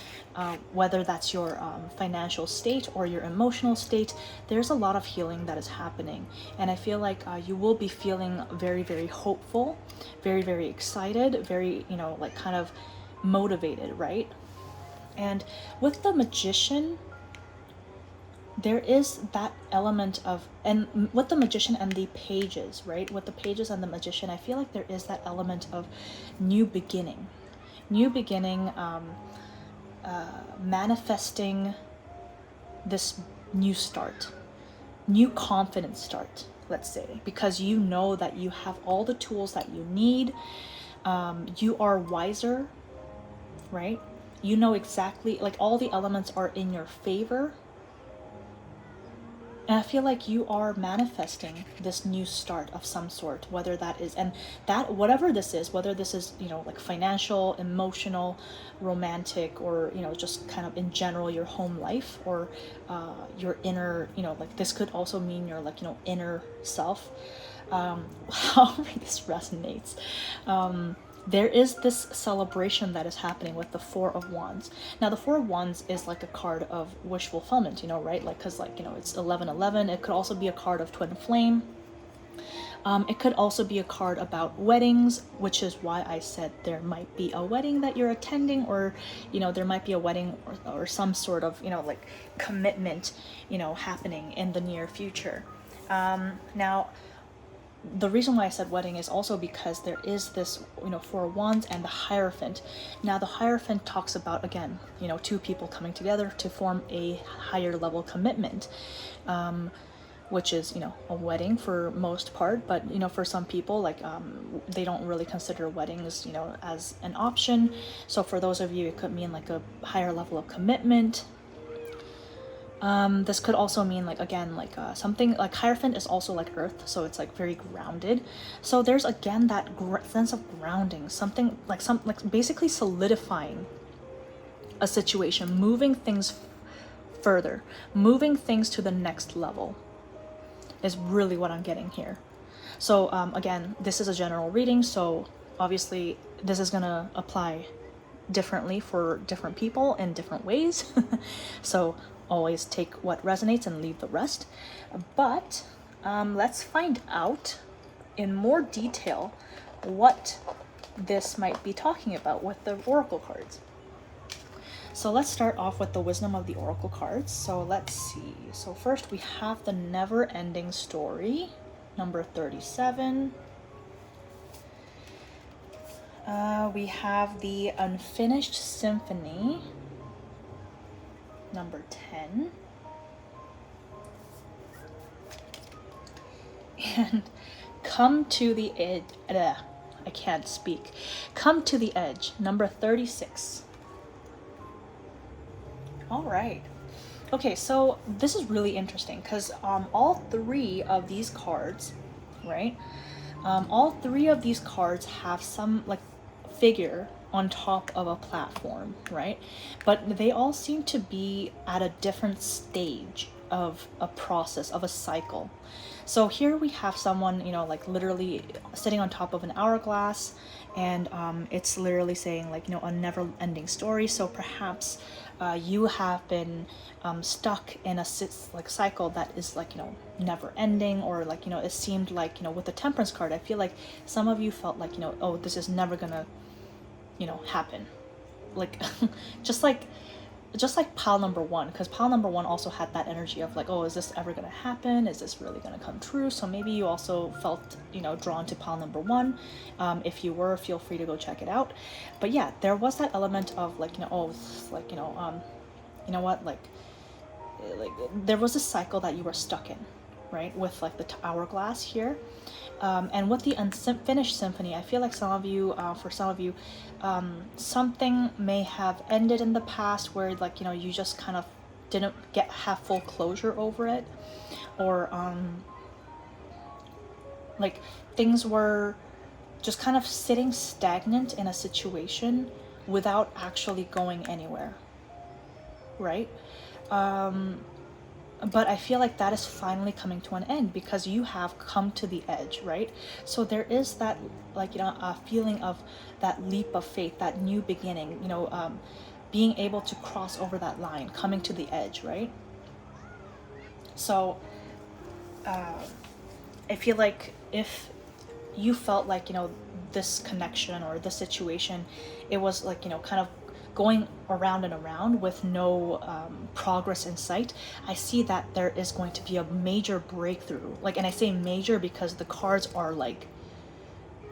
whether that's your financial state or your emotional state. There's a lot of healing that is happening, and I feel like you will be feeling very, very hopeful, very, very excited, very, you know, like kind of motivated, right? And with the Magician, there is that element of, and with the Magician and the Pages, right? With the Pages and the Magician, I feel like there is that element of new beginning, manifesting this new start, new confident start, let's say, because you know that you have all the tools that you need. You are wiser, right? You know exactly, like, all the elements are in your favor. And I feel like you are manifesting this new start of some sort, whether that is, and that, whatever this is, whether this is, you know, like financial, emotional, romantic, or, you know, just kind of in general, your home life, or your inner, you know, like this could also mean your, like, you know, inner self. However this resonates. There is this celebration that is happening with the Four of Wands. Now, the Four of Wands is like a card of wish fulfillment, you know, right? Like, because, like, you know, it's 11/11. It could also be a card of twin flame. It could also be a card about weddings, which is why I said there might be a wedding that you're attending, or, you know, there might be a wedding or some sort of, you know, like commitment, you know, happening in the near future. Now, the reason why I said wedding is also because there is this, you know, Four of Wands and the Hierophant. Now, the Hierophant talks about, again, you know, two people coming together to form a higher level commitment, which is, you know, a wedding for most part. But, you know, for some people, like, they don't really consider weddings, you know, as an option. So for those of you, it could mean like a higher level of commitment. This could also mean, like, again, like something like Hierophant is also like earth, so it's like very grounded. So there's again that sense of grounding, something like basically solidifying a situation, moving things further, moving things to the next level is really what I'm getting here. So again, this is a general reading, so obviously this is gonna apply differently for different people in different ways. So always take what resonates and leave the rest. But let's find out in more detail what this might be talking about with the oracle cards. So let's start off with the wisdom of the oracle cards. So let's see. So first we have the never-ending story, number 37. We have the unfinished symphony, number 10. And come to the edge. I can't speak. Come to the edge, number 36. All right. Okay, so this is really interesting because all three of these cards, right? All three of these cards have some like figure on top of a platform, right? But they all seem to be at a different stage of a process, of a cycle. So here we have someone, you know, like literally sitting on top of an hourglass, and it's literally saying like, you know, a never-ending story. So perhaps you have been stuck in a like cycle that is like, you know, never ending, or like, you know, it seemed like, you know, with the Temperance card, I feel like some of you felt like, you know, oh, this is never gonna, you know, happen. Like just like pile number one, because pile number one also had that energy of like, oh, is this ever gonna happen? Is this really gonna come true? So maybe you also felt, you know, drawn to pile number one. If you were, feel free to go check it out. But yeah, there was that element of like, you know, oh, like, you know what, like there was a cycle that you were stuck in, right? With like the hourglass here. And with the unfinished symphony, I feel like some of you, for some of you, something may have ended in the past where like, you know, you just kind of didn't have full closure over it, or like things were just kind of sitting stagnant in a situation without actually going anywhere, right? But I feel like that is finally coming to an end because you have come to the edge, right? So there is that, like, you know, a feeling of that leap of faith, that new beginning, you know, being able to cross over that line, coming to the edge, right? So I feel like if you felt like, you know, this connection or this situation, it was like, you know, kind of going around and around with no progress in sight, I see that there is going to be a major breakthrough. Like, and I say major because the cards are like,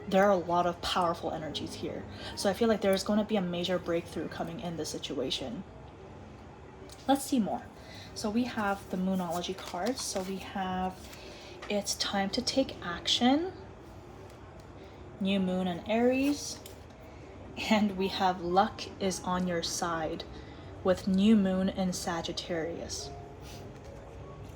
there are a lot of powerful energies here. So I feel like there's going to be a major breakthrough coming in this situation. Let's see more. So we have the Moonology cards. So we have, it's time to take action, New Moon and Aries. And we have luck is on your side with New Moon in Sagittarius.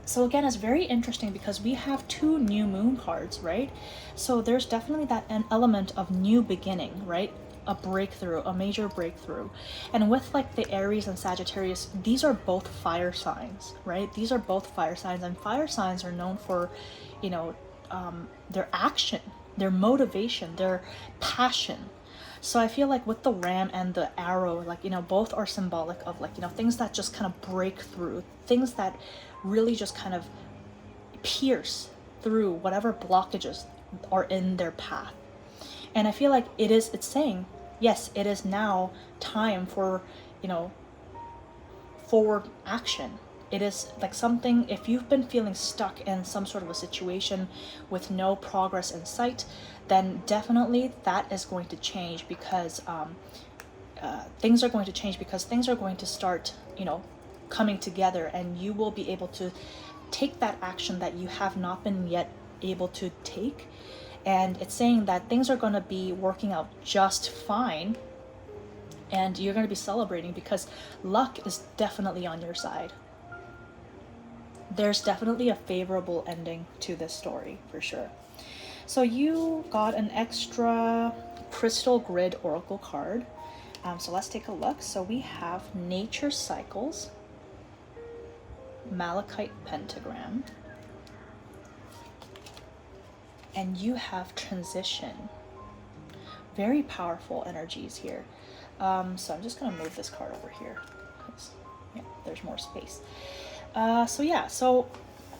So again, it's very interesting because we have two New Moon cards, right? So there's definitely that an element of new beginning, right? A breakthrough, a major breakthrough. And with like the Aries and Sagittarius, these are both fire signs, right? These are both fire signs, and fire signs are known for, you know, their action, their motivation, their passion. So I feel like with the ram and the arrow, like, you know, both are symbolic of like, you know, things that just kind of break through, things that really just kind of pierce through whatever blockages are in their path. And I feel like it's saying, yes, it is now time for, you know, forward action. It is like something, if you've been feeling stuck in some sort of a situation with no progress in sight, then definitely that is going to change because things are going to change, because things are going to start, you know, coming together, and you will be able to take that action that you have not been yet able to take. And it's saying that things are going to be working out just fine, and you're going to be celebrating because luck is definitely on your side. There's definitely a favorable ending to this story for sure. So you got an extra crystal grid oracle card. So let's take a look. So we have Nature Cycles, Malachite Pentagram, and you have Transition. Very powerful energies here. So I'm just going to move this card over here because, yeah, there's more space. So yeah, so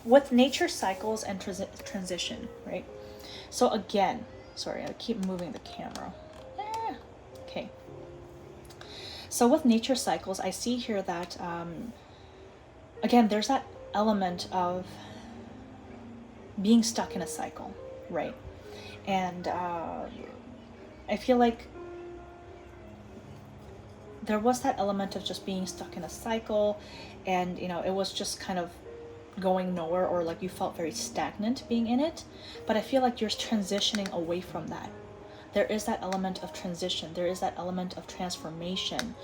with Nature Cycles and Transition, right? So again, sorry, I keep moving the camera. Okay. So with Nature Cycles, I see here that, again, there's that element of being stuck in a cycle, right? And I feel like there was that element of just being stuck in a cycle, and, you know, it was just kind of going nowhere, or like you felt very stagnant being in it. But I feel like you're transitioning away from that. There is that element of transition, there is that element of transformation,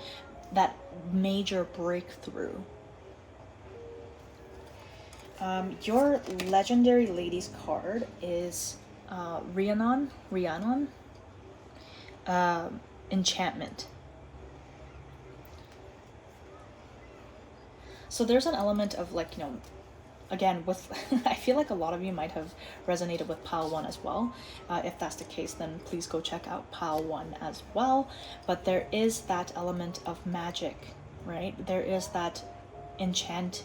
that major breakthrough. Your Legendary Ladies card is Rhiannon, Enchantment. So there's an element of like, you know, again, with I feel like a lot of you might have resonated with pile 1 as well. If that's the case, then please go check out pile 1 as well. But there is that element of magic, right? There is that enchanting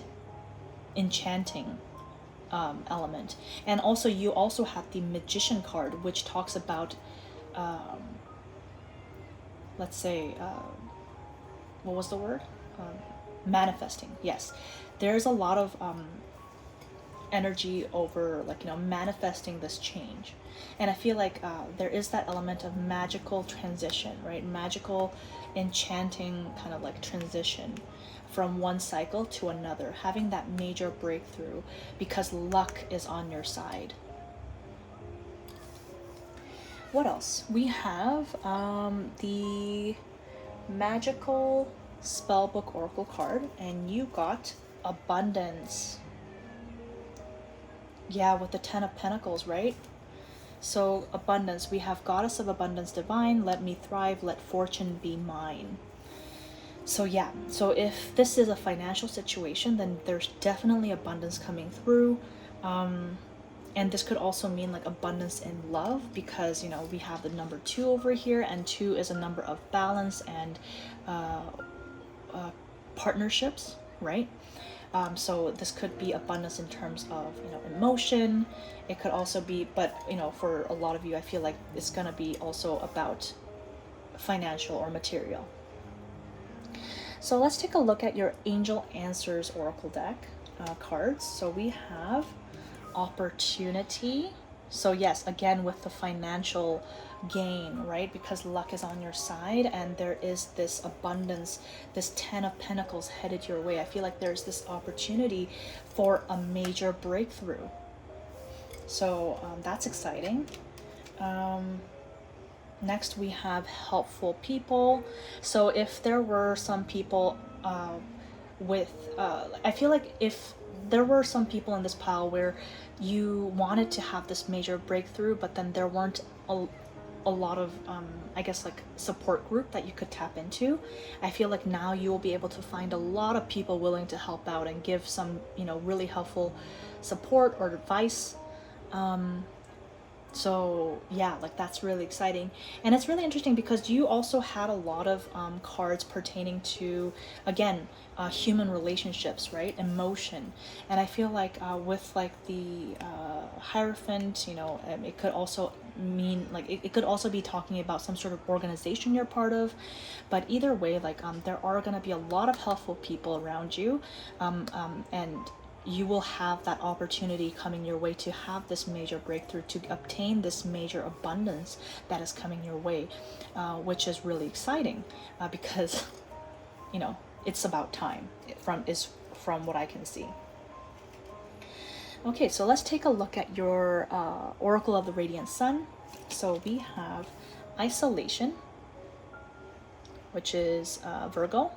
element. And also, you also have the Magician card, which talks about, let's say, what was the word? Manifesting. Yes, there's a lot of energy over, like, you know, manifesting this change. And I feel like there is that element of magical transition, right? Magical enchanting kind of like transition from one cycle to another, having that major breakthrough because luck is on your side. What else? We have the Magickal Spellbook Oracle card, and you got Abundance. Yeah, with the 10 of Pentacles, right? So abundance, we have Goddess of Abundance Divine, let me thrive, let fortune be mine. So yeah, so if this is a financial situation, then there's definitely abundance coming through. And this could also mean like abundance in love, because, you know, we have the number 2 over here, and 2 is a number of balance and partnerships, right? So this could be abundance in terms of, you know, emotion. It could also be, but, you know, for a lot of you, I feel like it's gonna be also about financial or material. So let's take a look at your Angel Answers Oracle deck cards. So we have Opportunity. So yes, again with the financial gain, right? Because luck is on your side and there is this abundance, this 10 of Pentacles headed your way. I feel like there's this opportunity for a major breakthrough. So that's exciting. Next we have Helpful People. So if there were some people I feel like if there were some people in this pile where you wanted to have this major breakthrough, but then there weren't a lot of I guess like support group that you could tap into, I feel like now you will be able to find a lot of people willing to help out and give some, you know, really helpful support or advice. So yeah, like that's really exciting. And it's really interesting because you also had a lot of cards pertaining to, again, human relationships, right? Emotion. And I feel like with like the Hierophant, you know, it could also mean like it could also be talking about some sort of organization you're part of. But either way, like there are going to be a lot of helpful people around you, and you will have that opportunity coming your way to have this major breakthrough, to obtain this major abundance that is coming your way, which is really exciting because, you know, it's about time from what I can see. Okay, so let's take a look at your Oracle of the Radiant Sun. So we have Isolation, which is Virgo.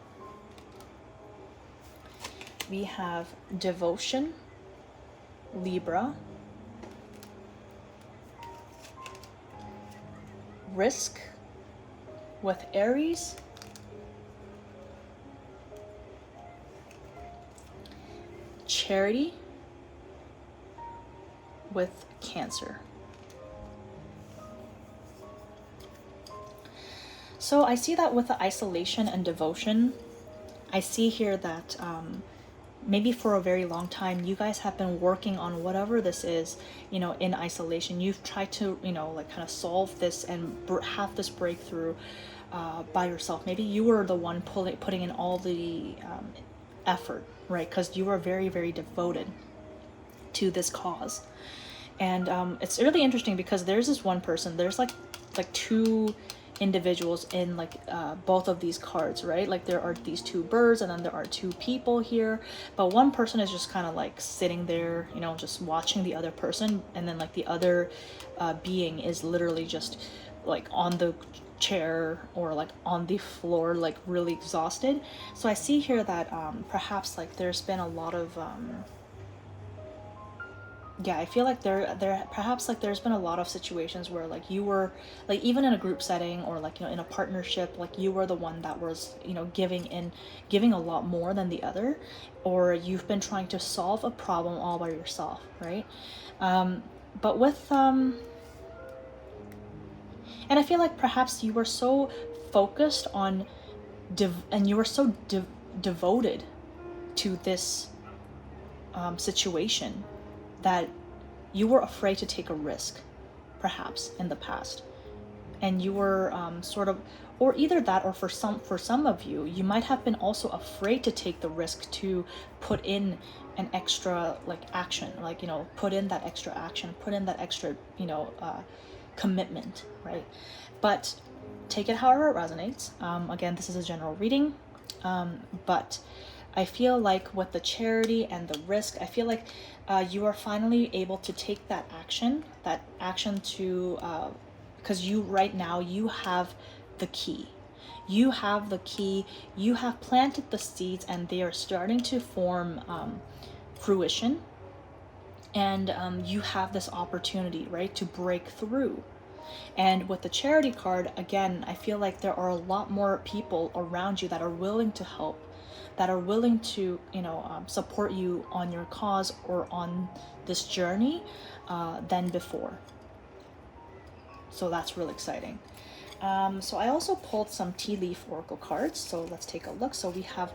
We have Devotion, Libra. Risk with Aries. Charity with Cancer. So I see that with the Isolation and Devotion, I see here that maybe for a very long time you guys have been working on whatever this is, you know, in isolation. You've tried to, you know, like kind of solve this and have this breakthrough by yourself. Maybe you were the one putting in all the effort, right? Because you were very, very devoted to this cause. And it's really interesting because there's this one person, there's like two individuals in like both of these cards, right? Like there are these two birds and then there are two people here, but one person is just kind of like sitting there, you know, just watching the other person, and then like the other being is literally just like on the chair or like on the floor, like really exhausted. So I see here that perhaps like there's been a lot of yeah, I feel like there perhaps like there's been a lot of situations where like you were like, even in a group setting or like, you know, in a partnership, like you were the one that was, you know, giving a lot more than the other, or you've been trying to solve a problem all by yourself, right? But with and I feel like perhaps you were so focused on and you were so devoted to this situation that you were afraid to take a risk, perhaps in the past, and you were sort of, or either that, or for some of you, you might have been also afraid to take the risk to put in an extra like action, like, you know, put in that extra action, put in that extra, you know, commitment, right? But take it however it resonates. Again, this is a general reading, but I feel like with the charity and the risk, I feel like you are finally able to take that action to, because you right now, you have the key. You have the key, you have planted the seeds, and they are starting to form fruition. And you have this opportunity, right, to break through. And with the charity card, again, I feel like there are a lot more people around you that are willing to help, that are willing to, you know, support you on your cause or on this journey than before. So that's really exciting. So I also pulled some tea leaf oracle cards. So let's take a look. So we have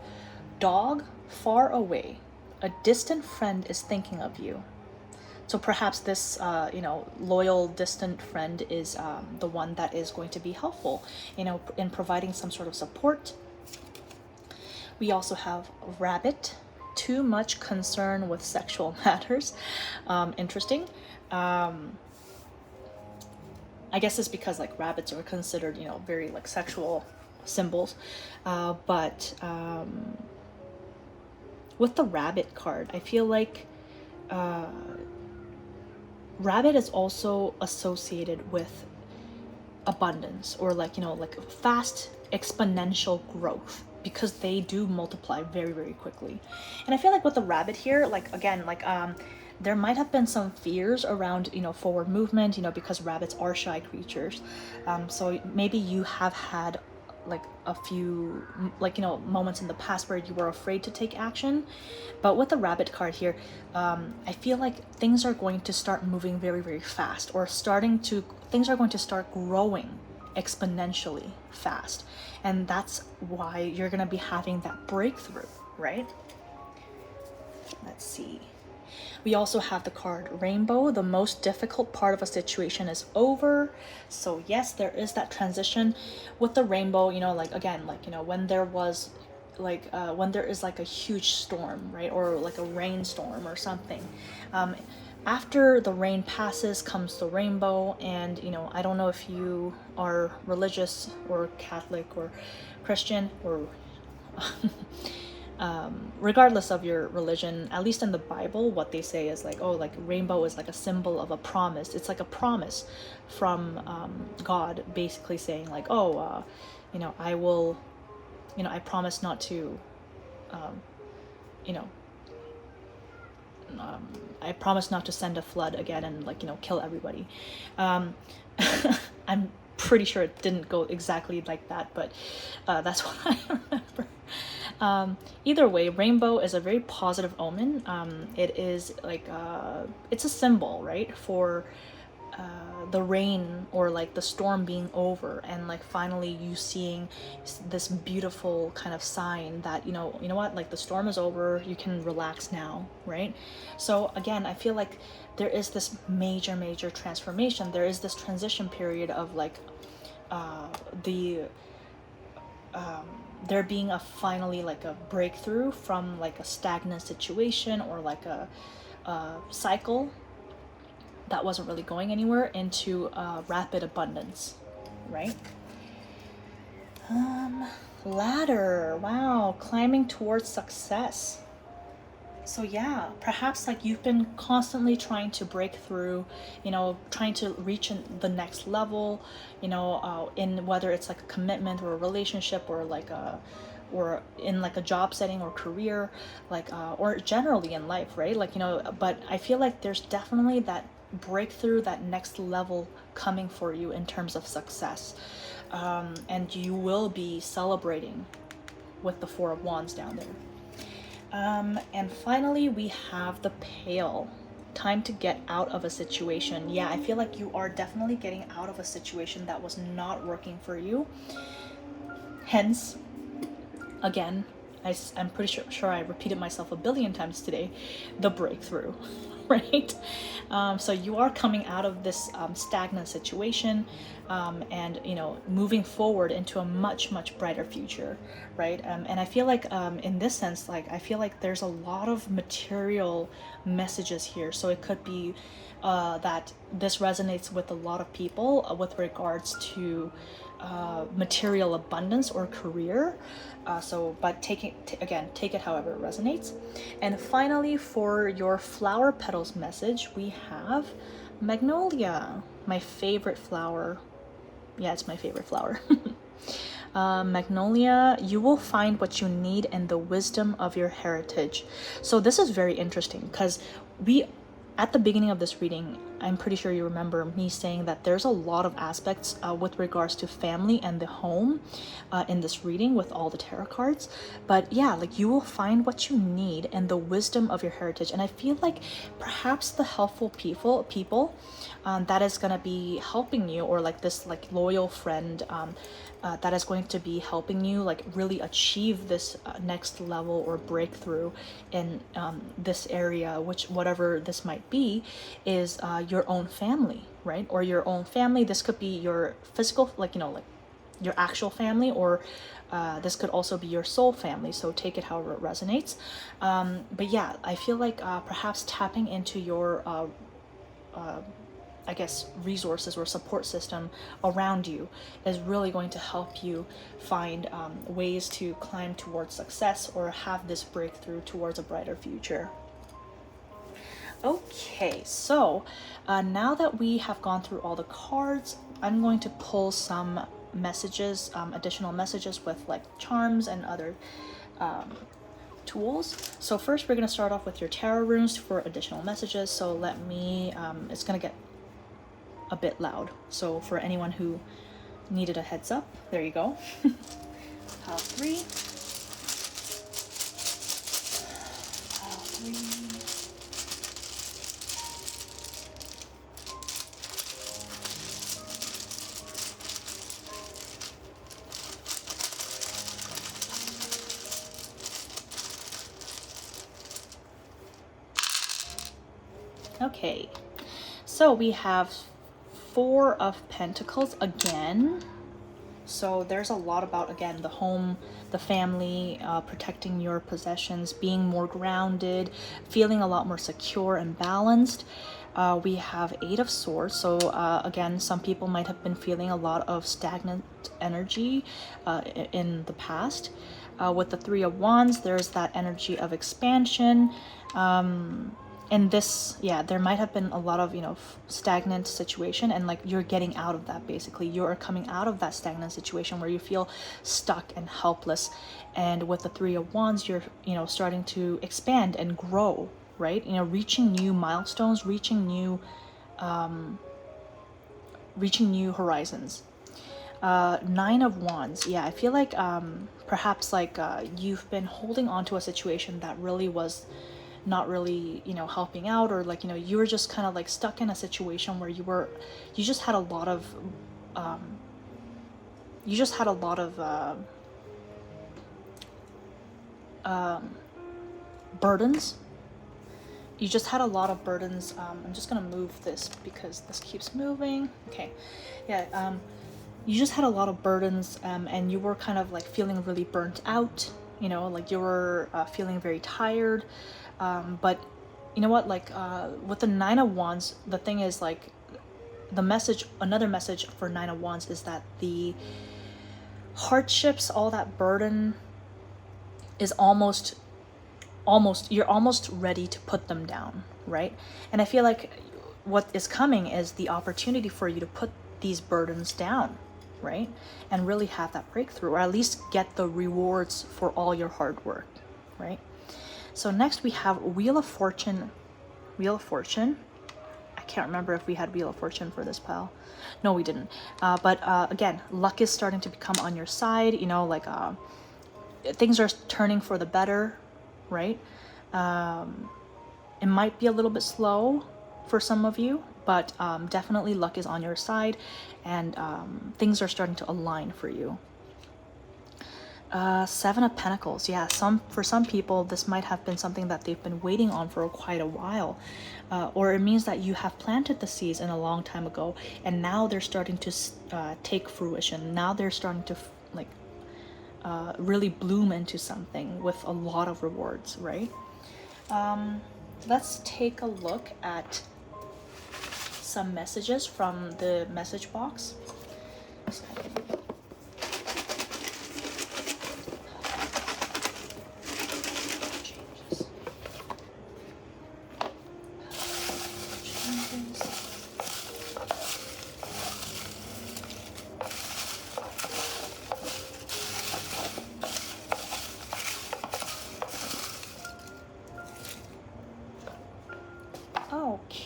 dog far away. A distant friend is thinking of you. So perhaps this, you know, loyal, distant friend is the one that is going to be helpful, you know, in providing some sort of support. We also have rabbit, too much concern with sexual matters. Interesting. I guess it's because like rabbits are considered, you know, very like sexual symbols. But with the rabbit card, I feel like rabbit is also associated with abundance, or like, you know, like fast exponential growth, because they do multiply very, very quickly. And I feel like with the rabbit here, like again, like there might have been some fears around, you know, forward movement, you know, because rabbits are shy creatures. So maybe you have had like a few, like, you know, moments in the past where you were afraid to take action. But with the rabbit card here, I feel like things are going to start moving very, very fast, or things are going to start growing exponentially fast. And that's why you're going to be having that breakthrough, right? Let's see. We also have the card Rainbow. The most difficult part of a situation is over. So yes, there is that transition with the rainbow, you know, like again, like, you know, when there was like when there is like a huge storm, right, or like a rainstorm or something, after the rain passes comes the rainbow. And, you know, I don't know if you are religious or Catholic or Christian or regardless of your religion, at least in the Bible, what they say is like, oh, like rainbow is like a symbol of a promise. It's like a promise from God, basically saying like, oh, you know, I will, you know, I promise not to, you know, I promise not to send a flood again and, like, you know, kill everybody. I'm pretty sure it didn't go exactly like that, but that's what I remember. Either way, rainbow is a very positive omen. It is like it's a symbol, right, for the rain or like the storm being over, and like finally you seeing this beautiful kind of sign that, you know what, like the storm is over, you can relax now, right? So again, I feel like there is this major transformation. There is this transition period of like there being a finally like a breakthrough from like a stagnant situation or like a cycle that wasn't really going anywhere into rapid abundance, right? Ladder, wow, climbing towards success. So yeah, perhaps like you've been constantly trying to break through, you know, trying to reach the next level, you know, in whether it's like a commitment or a relationship or like a or in like a job setting or career, like or generally in life, right? Like, you know, but I feel like there's definitely that breakthrough, that next level coming for you in terms of success, and you will be celebrating with the Four of Wands down there. And finally, we have the Pale. Time to get out of a situation. Yeah, I feel like you are definitely getting out of a situation that was not working for you. Hence, again, I'm pretty sure I repeated myself a billion times today, the breakthrough, right? So you are coming out of this stagnant situation, and, you know, moving forward into a much, much brighter future, right? And I feel like in this sense, like, I feel like there's a lot of material messages here. So it could be that this resonates with a lot of people with regards to material abundance or career. But again, take it however it resonates. And finally, for your flower petals message, we have Magnolia, my favorite flower. Yeah, it's my favorite flower. Magnolia, you will find what you need in the wisdom of your heritage. So this is very interesting because at the beginning of this reading, I'm pretty sure you remember me saying that there's a lot of aspects with regards to family and the home in this reading with all the tarot cards. But yeah, like, you will find what you need in the wisdom of your heritage. And I feel like perhaps the helpful people that is going to be helping you, or like this like loyal friend that is going to be helping you like really achieve this next level or breakthrough in this area, which whatever this might be, is your own family, right? Or your own family. This could be your physical, like, you know, like your actual family, or this could also be your soul family. So take it however it resonates. But yeah, I feel like perhaps tapping into your I guess resources or support system around you is really going to help you find ways to climb towards success or have this breakthrough towards a brighter future. Okay, so now that we have gone through all the cards, I'm going to pull some messages, additional messages with like charms and other tools. So first we're going to start off with your tarot runes for additional messages. So let me, it's going to get a bit loud. So for anyone who needed a heads up, there you go. Pile 3. Pile 3. Okay, so we have 4 of Pentacles again. So there's a lot about, again, the home, the family, protecting your possessions, being more grounded, feeling a lot more secure and balanced. We have 8 of Swords. So again, some people might have been feeling a lot of stagnant energy in the past. With the 3 of Wands, there's that energy of expansion. And this, yeah, there might have been a lot of, you know, stagnant situation, and like you're getting out of that. Basically, you're coming out of that stagnant situation where you feel stuck and helpless. And with the 3 of Wands, you're, you know, starting to expand and grow, right? You know, reaching new milestones, reaching new horizons. 9 of Wands, yeah, I feel like perhaps like you've been holding on to a situation that really was not really, you know, helping out, or like, you know, you were just kind of like stuck in a situation where you just had a lot of burdens. You just had a lot of burdens. I'm just gonna move this because this keeps moving. Okay, yeah, you just had a lot of burdens, and you were kind of like feeling really burnt out, you know, like you were feeling very tired. But you know what, like with the 9 of Wands, the thing is like another message for 9 of Wands is that the hardships, all that burden is almost you're almost ready to put them down, right? And I feel like what is coming is the opportunity for you to put these burdens down, right? And really have that breakthrough, or at least get the rewards for all your hard work, right? So next we have Wheel of Fortune. Wheel of Fortune. I can't remember if we had Wheel of Fortune for this pile. No, we didn't. But again, luck is starting to become on your side. You know, like things are turning for the better, right? It might be a little bit slow for some of you, but definitely luck is on your side, and things are starting to align for you. Seven of Pentacles. Yeah, for some people, this might have been something that they've been waiting on for quite a while. Or it means that you have planted the seeds in a long time ago, and now they're starting to take fruition. Now they're starting to really bloom into something with a lot of rewards, right? Let's take a look at some messages from the message box.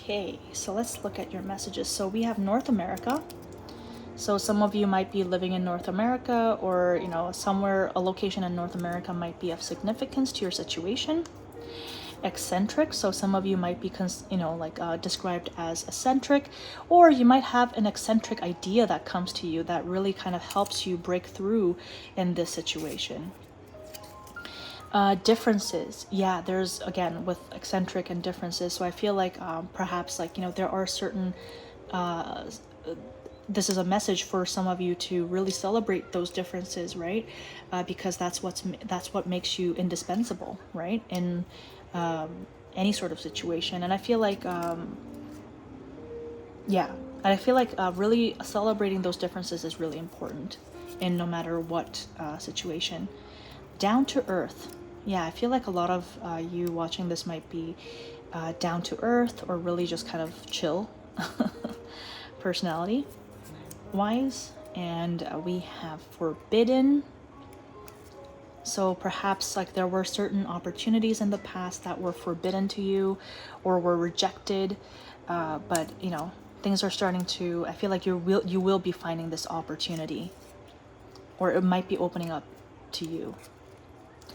Okay, so let's look at your messages. So we have North America. So some of you might be living in North America, or you know, somewhere, a location in North America might be of significance to your situation. Eccentric, so some of you might be described as eccentric, or you might have an eccentric idea that comes to you that really kind of helps you break through in this situation. Differences, yeah, there's, again, with eccentric and differences, so I feel like perhaps, like, you know, there are certain this is a message for some of you to really celebrate those differences, right? Because that's what makes you indispensable, right, in any sort of situation. And I feel like really celebrating those differences is really important in no matter what situation. Down to earth. Yeah, I feel like a lot of you watching this might be down to earth, or really just kind of chill personality wise. And we have forbidden. So perhaps like there were certain opportunities in the past that were forbidden to you or were rejected, but you know, things are starting to, I feel like you will be finding this opportunity, or it might be opening up to you.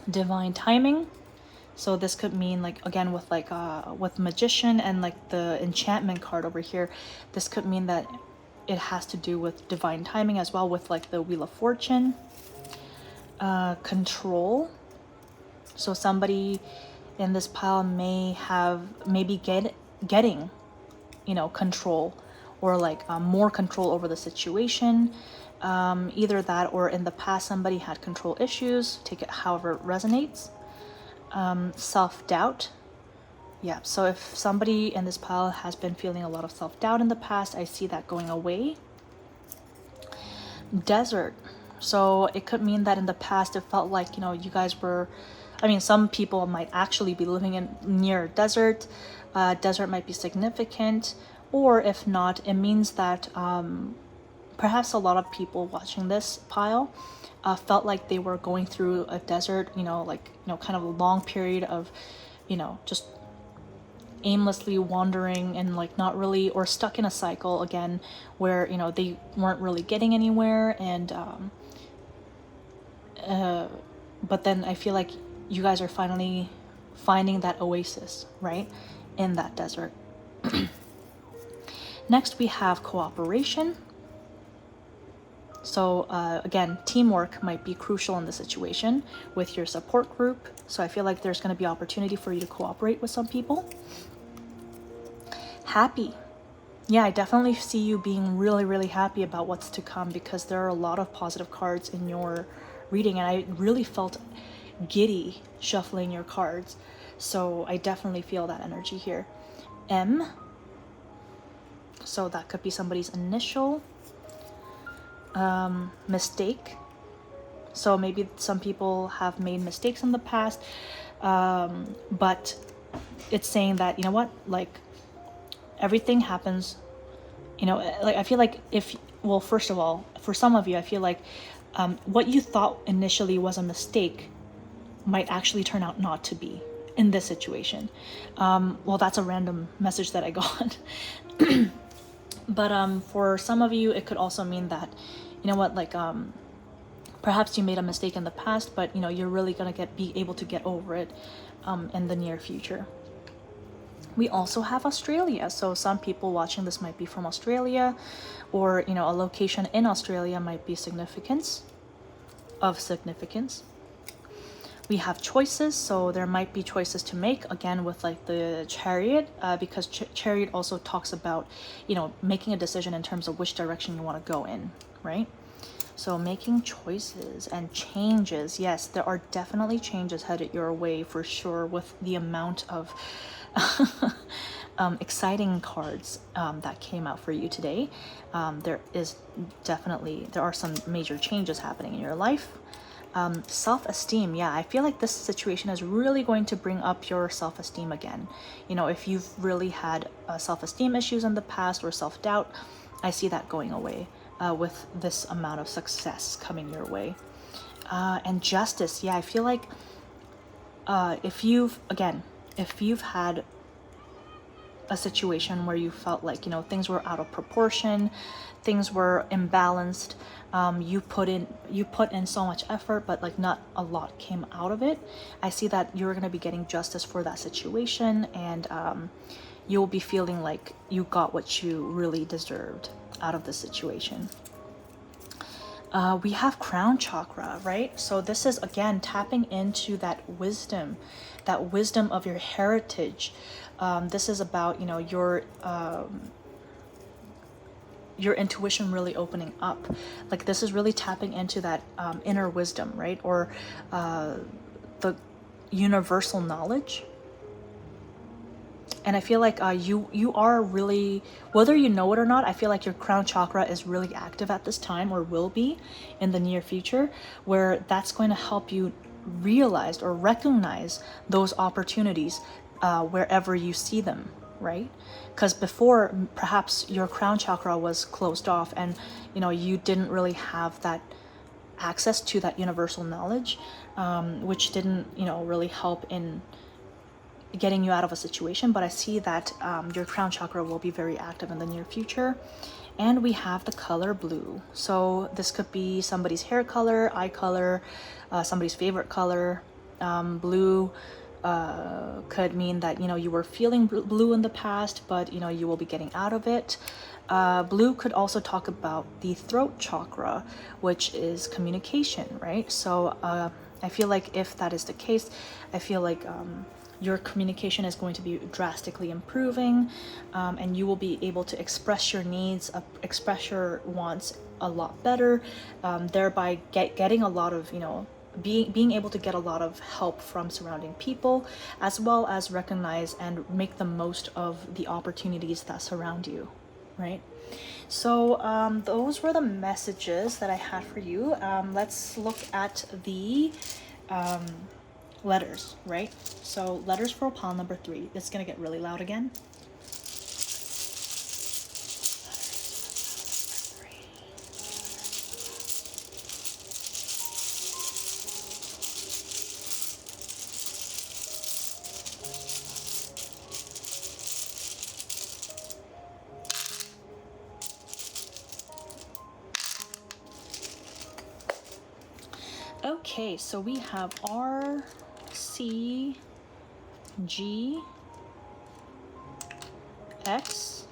Divine timing. So this could mean, like, again, with like with magician and like the enchantment card over here, this could mean that it has to do with divine timing as well, with like the Wheel of Fortune. Control. So somebody in this pile may be getting, you know, control, or like more control over the situation. Either that, or in the past somebody had control issues. Take it however it resonates. Self-doubt. Yeah, so if somebody in this pile has been feeling a lot of self-doubt in the past, I see that going away. Desert. So it could mean that in the past it felt like, you know, you guys were, I mean, some people might actually be living near a desert. Desert might be significant, or if not, it means that perhaps a lot of people watching this pile felt like they were going through a desert, you know, like, you know, kind of a long period of, you know, just aimlessly wandering and like not really, or stuck in a cycle again where, you know, they weren't really getting anywhere. And but then I feel like you guys are finally finding that oasis, right, in that desert. Next we have cooperation. So again, teamwork might be crucial in the situation with your support group. So I feel like there's going to be opportunity for you to cooperate with some people. Happy. Yeah, I definitely see you being really, really happy about what's to come, because there are a lot of positive cards in your reading, and I really felt giddy shuffling your cards. So I definitely feel that energy here. M. So that could be somebody's initial. Mistake. So maybe some people have made mistakes in the past, but it's saying that, you know what, like, everything happens, you know, like, I feel like if well, first of all, for some of you, I feel like what you thought initially was a mistake might actually turn out not to be in this situation. Well, that's a random message that I got. But for some of you, it could also mean that, you know what, like perhaps you made a mistake in the past, but you know, you're really gonna be able to get over it in the near future. We also have Australia, so some people watching this might be from Australia, or you know, a location in Australia might be significance. We have choices, so there might be choices to make, again with like the Chariot, because Chariot also talks about, you know, making a decision in terms of which direction you want to go in, right? So making choices and changes. Yes, there are definitely changes headed your way for sure, with the amount of exciting cards that came out for you today. There are some major changes happening in your life. Self-esteem, yeah, I feel like this situation is really going to bring up your self-esteem again. You know, if you've really had self-esteem issues in the past or self-doubt, I see that going away with this amount of success coming your way. And justice, yeah, I feel like if you've had a situation where you felt like, you know, things were out of proportion, things were imbalanced, you put in so much effort, but like not a lot came out of it. I see that you're going to be getting justice for that situation, and you'll be feeling like you got what you really deserved out of the situation. We have crown chakra, right? So this is again tapping into that wisdom of your heritage. This is about, you know, your intuition really opening up. Like this is really tapping into that inner wisdom, right? Or the universal knowledge. And I feel like you are really, whether you know it or not, I feel like your crown chakra is really active at this time, or will be in the near future, where that's going to help you realize or recognize those opportunities wherever you see them, right? Because before, perhaps your crown chakra was closed off, and you know, you didn't really have that access to that universal knowledge, which didn't, you know, really help in getting you out of a situation. But I see that your crown chakra will be very active in the near future. And we have the color blue, so this could be somebody's hair color, eye color, somebody's favorite color. Blue could mean that, you know, you were feeling blue in the past, but you know, you will be getting out of it. Blue could also talk about the throat chakra, which is communication, right? So I feel like if that is the case, I feel like your communication is going to be drastically improving, and you will be able to express your needs, express your wants a lot better, thereby getting a lot of, you know, being able to get a lot of help from surrounding people, as well as recognize and make the most of the opportunities that surround you, right? So those were the messages that I had for you. Let's look at the letters, right? So letters for pile number 3. It's gonna get really loud again. Okay, so we have R, C, G, X,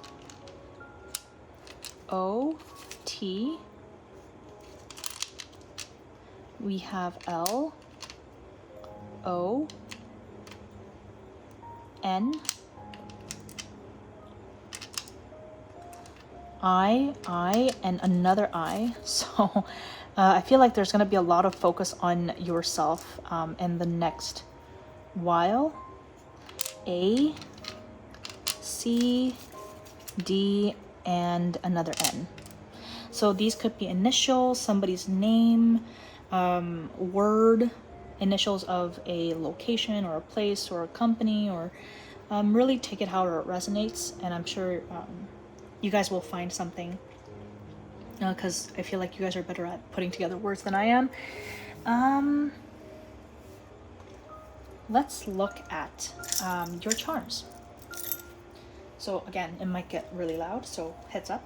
O, T. We have L, O, N, I, and another I. So I feel like there's going to be a lot of focus on yourself in the next while. A, C, D, and another N. So these could be initials, somebody's name, word, initials of a location or a place or a company, or really take it however it resonates. And I'm sure you guys will find something because I feel like you guys are better at putting together words than I am. Let's look at your charms. So again, it might get really loud, so heads up.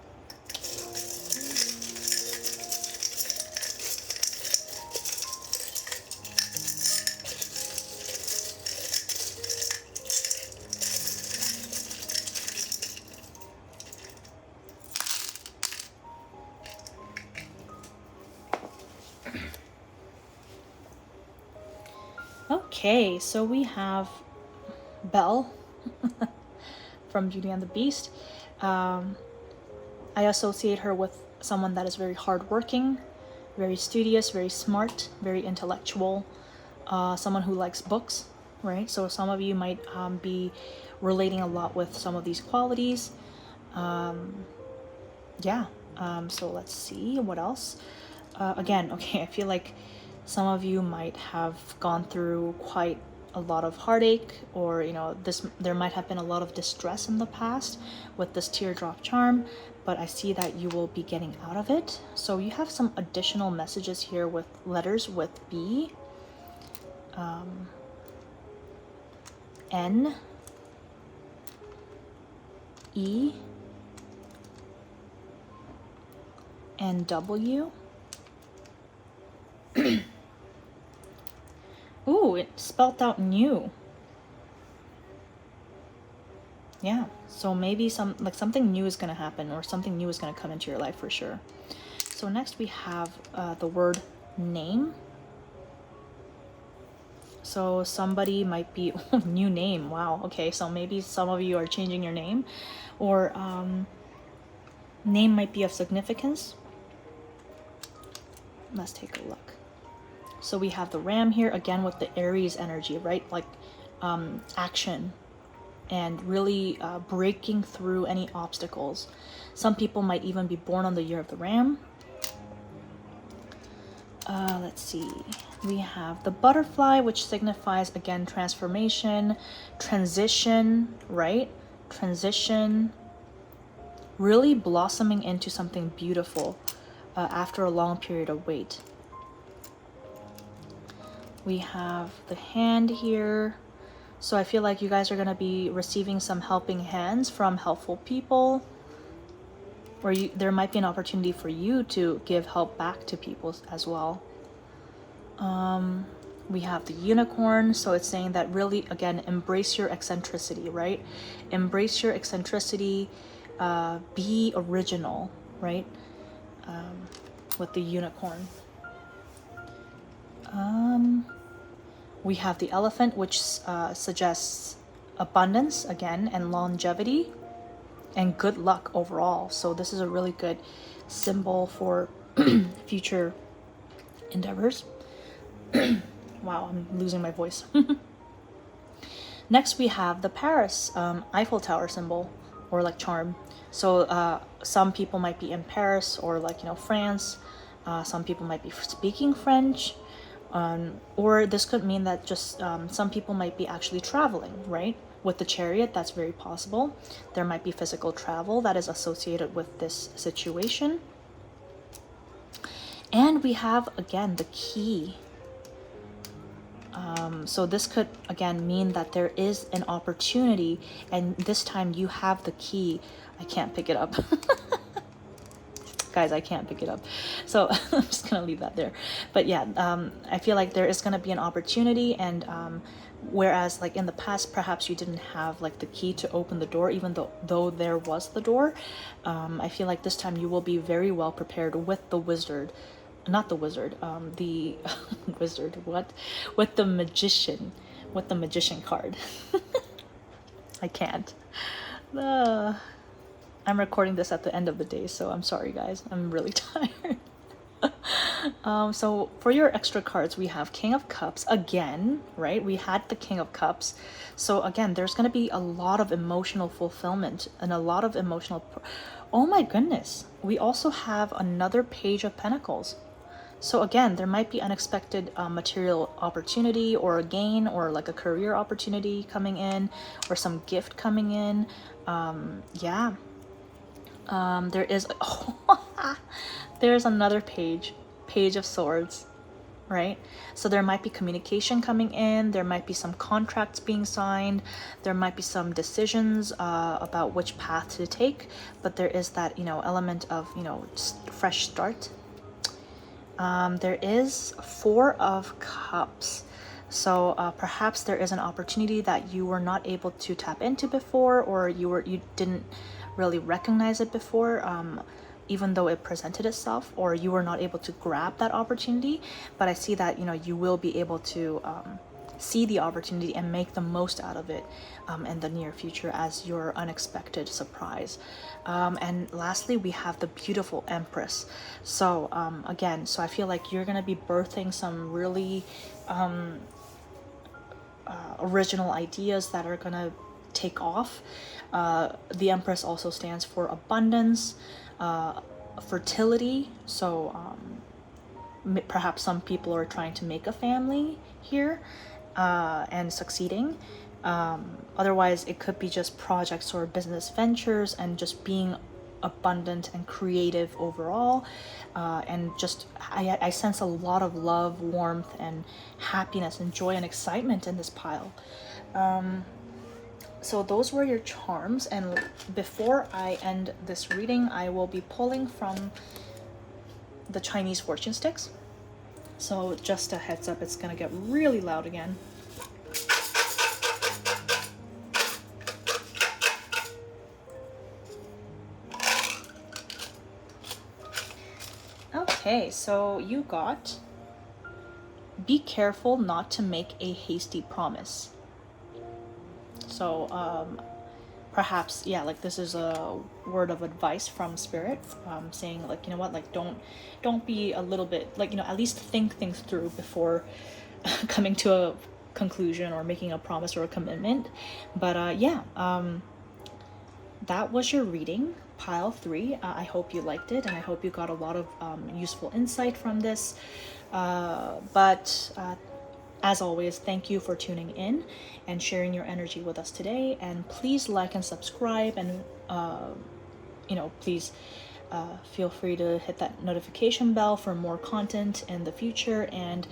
Okay, so we have Belle from Beauty and the Beast. I associate her with someone that is very hardworking, very studious, very smart, very intellectual, someone who likes books, right? So some of you might be relating a lot with some of these qualities. Yeah, so let's see what else. Again, okay, I feel like some of you might have gone through quite a lot of heartache, or you know, there might have been a lot of distress in the past with this teardrop charm, but I see that you will be getting out of it. So you have some additional messages here with letters with B, N, E, and W. Ooh, it spelt out new. Yeah, so maybe something new is gonna happen, or something new is gonna come into your life for sure. So next we have the word name. So somebody might be new name. Wow. Okay, so maybe some of you are changing your name, or name might be of significance. Let's take a look. So we have the ram here again with the Aries energy, right? Like action and really breaking through any obstacles. Some people might even be born on the year of the ram. Let's see. We have the butterfly, which signifies again transformation, transition, right? Transition, really blossoming into something beautiful after a long period of wait. We have the hand here. So I feel like you guys are going to be receiving some helping hands from helpful people, or there might be an opportunity for you to give help back to people as well. We have the unicorn, so it's saying that really, again, embrace your eccentricity, right? Embrace your eccentricity, be original, right? With the unicorn. We have the elephant, which suggests abundance again and longevity and good luck overall. So this is a really good symbol for future endeavors. Wow, I'm losing my voice. Next we have the Paris Eiffel Tower symbol, or like charm. So some people might be in Paris, or like, you know, France. Some people might be speaking French. Or this could mean that just some people might be actually traveling, right? With the chariot, that's very possible. There might be physical travel that is associated with this situation. And we have, again, the key. So this could, again, mean that there is an opportunity, and this time you have the key. I can't pick it up. Guys, I can't pick it up, so I'm just gonna leave that there. But yeah, I feel like there is gonna be an opportunity, and whereas like in the past perhaps you didn't have like the key to open the door, even though there was the door, I feel like this time you will be very well prepared with the wizard, not the wizard, the wizard, what, with the magician, with the magician card. I can't. I'm recording this at the end of the day, so I'm sorry guys, I'm really tired. So for your extra cards, we have King of Cups again, right? We had the King of Cups. So again, there's going to be a lot of emotional fulfillment and a lot of emotional... Oh my goodness. We also have another Page of Pentacles. So again, there might be unexpected material opportunity, or a gain, or like a career opportunity coming in, or some gift coming in. Yeah. There is, there's another page of swords, right? So there might be communication coming in, there might be some contracts being signed, there might be some decisions about which path to take, but there is that, you know, element of, you know, fresh start. There is 4 of Cups. So perhaps there is an opportunity that you were not able to tap into before, or you didn't really recognize it before, even though it presented itself, or you were not able to grab that opportunity. But I see that, you know, you will be able to see the opportunity and make the most out of it in the near future as your unexpected surprise. And lastly, we have the beautiful Empress. So again, so I feel like you're gonna be birthing some really original ideas that are gonna take off. The Empress also stands for abundance, fertility. So perhaps some people are trying to make a family here and succeeding. Otherwise, it could be just projects or business ventures and just being abundant and creative overall. And just I sense a lot of love, warmth, and happiness and joy and excitement in this pile. So those were your charms, and before I end this reading, I will be pulling from the Chinese fortune sticks. So just a heads up, it's gonna get really loud again. Okay, so you got, be careful not to make a hasty promise. So perhaps, yeah, like this is a word of advice from Spirit, saying like, you know what, like don't be a little bit, like, you know, at least think things through before coming to a conclusion or making a promise or a commitment. But yeah, that was your reading, pile 3. I hope you liked it, and I hope you got a lot of useful insight from this. But as always, thank you for tuning in and sharing your energy with us today. And please like and subscribe, and you know, please feel free to hit that notification bell for more content in the future. And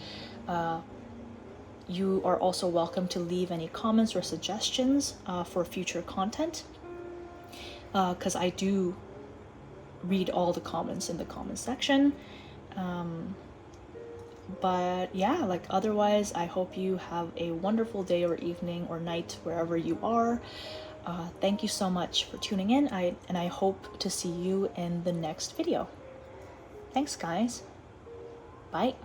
you are also welcome to leave any comments or suggestions for future content, because I do read all the comments in the comment section. But yeah, like otherwise, I hope you have a wonderful day or evening or night wherever you are. Thank you so much for tuning in, and I hope to see you in the next video. Thanks, guys. Bye.